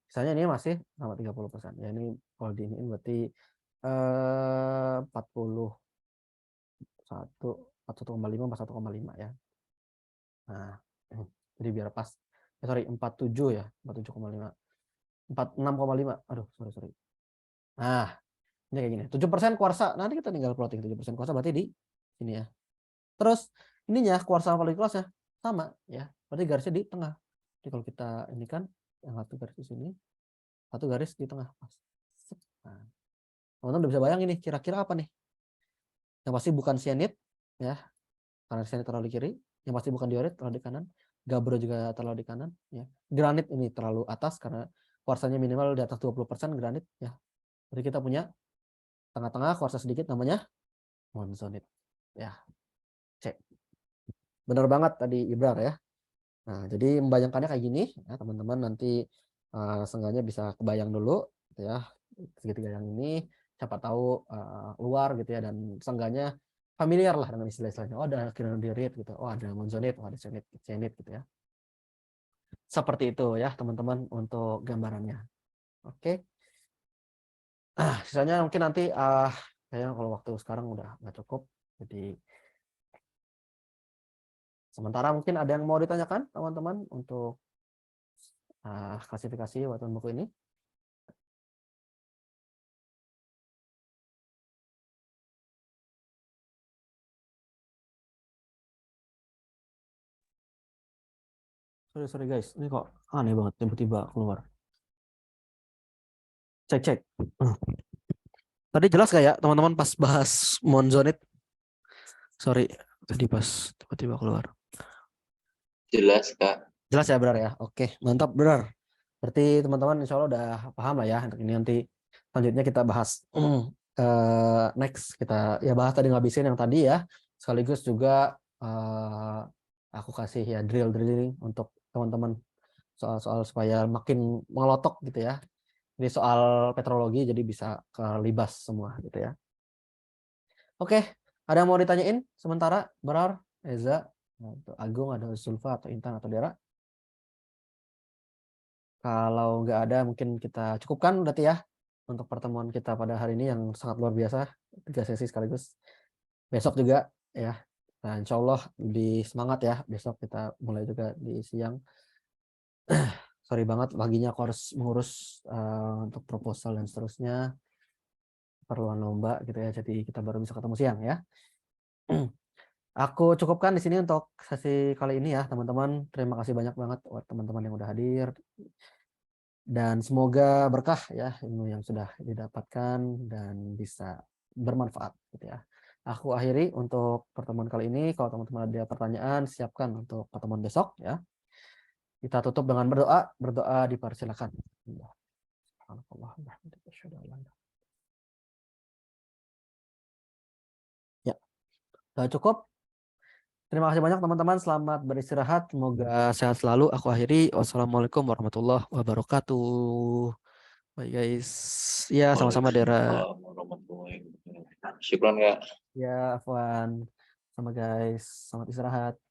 Sisanya ini masih sama 30%. Ya ini kalau diiniin berarti 41,5 pas 1,5 ya. Nah, jadi biar pas. Sorry, 47 ya, 47,5. 46,5. Aduh, sorry. Nah, ini kayak gini. 7% kuarsa. Nanti kita tinggal plotting 7% kuarsa berarti di sini ya. Terus ininya kuarsa sama plagioklasnya sama ya. Berarti garisnya di tengah. Jadi kalau kita ini kan yang satu garis di sini, satu garis di tengah pas. Nah, teman-teman udah bisa bayangin nih kira-kira apa nih? Yang pasti bukan cyanid ya, karena cyanid terlalu di kiri. Yang pasti bukan diorit terlalu di kanan. Gabbro juga terlalu di kanan ya. Granit ini terlalu atas karena kuarsanya minimal di atas 20% granit ya. Jadi kita punya tengah-tengah kuarsa sedikit namanya monzonit ya. C. Benar banget tadi Ibrar ya. Nah, jadi membayangkannya kayak gini ya teman-teman, nanti seenggaknya bisa kebayang dulu gitu ya segitiga yang ini, siapa tahu luar gitu ya, dan seenggaknya familiar lah dengan istilah-istilahnya. Oh, ada granodiorit gitu, oh ada monzonit, oh ada cyanid gitu ya. Seperti itu ya teman-teman untuk gambarannya. Oke. Sisanya mungkin nanti kayaknya kalau waktu sekarang udah nggak cukup, jadi sementara mungkin ada yang mau ditanyakan teman-teman untuk klasifikasi batuan buku ini. Sorry guys, ini kok aneh banget tiba-tiba keluar. Cek. Tadi jelas gak ya teman-teman pas bahas monzonit? Sorry, tadi pas tiba-tiba keluar. Jelas, Kak. Jelas ya, benar ya? Oke, mantap, benar. Berarti teman-teman insya Allah udah paham lah ya. Untuk ini nanti selanjutnya kita bahas next. Kita ya bahas tadi ngabisin yang tadi ya. Sekaligus juga aku kasih ya drilling untuk teman-teman soal-soal supaya makin mengelotok gitu ya. Ini soal petrologi jadi bisa kelibas semua gitu ya. Oke, ada yang mau ditanyain sementara? Berar, Eza, Agung, ada Zulfa atau Intan atau Dera? Kalau nggak ada mungkin kita cukupkan berarti ya untuk pertemuan kita pada hari ini yang sangat luar biasa, 3 sesi sekaligus. Besok juga ya. Nah, insya Allah lebih semangat ya. Besok kita mulai juga di siang. sorry banget paginya aku harus mengurus untuk proposal dan seterusnya, keperluan lomba gitu ya. Jadi kita baru bisa ketemu siang ya. Aku cukupkan di sini untuk sesi kali ini ya, teman-teman. Terima kasih banyak banget buat teman-teman yang udah hadir. Dan semoga berkah ya ilmu yang sudah didapatkan dan bisa bermanfaat gitu ya. Aku akhiri untuk pertemuan kali ini. Kalau teman-teman ada pertanyaan, siapkan untuk pertemuan besok ya. Kita tutup dengan berdoa. Berdoa dipersilakan. Ya, sudah cukup. Terima kasih banyak teman-teman. Selamat beristirahat. Semoga sehat selalu. Aku akhiri. Wassalamualaikum warahmatullahi wabarakatuh. Baik guys. Ya, sama-sama Dera. Waalaikumsalam warahmatullahi wabarakatuh. Syukron Kak. Ya, Afwan. Sama guys. Selamat istirahat.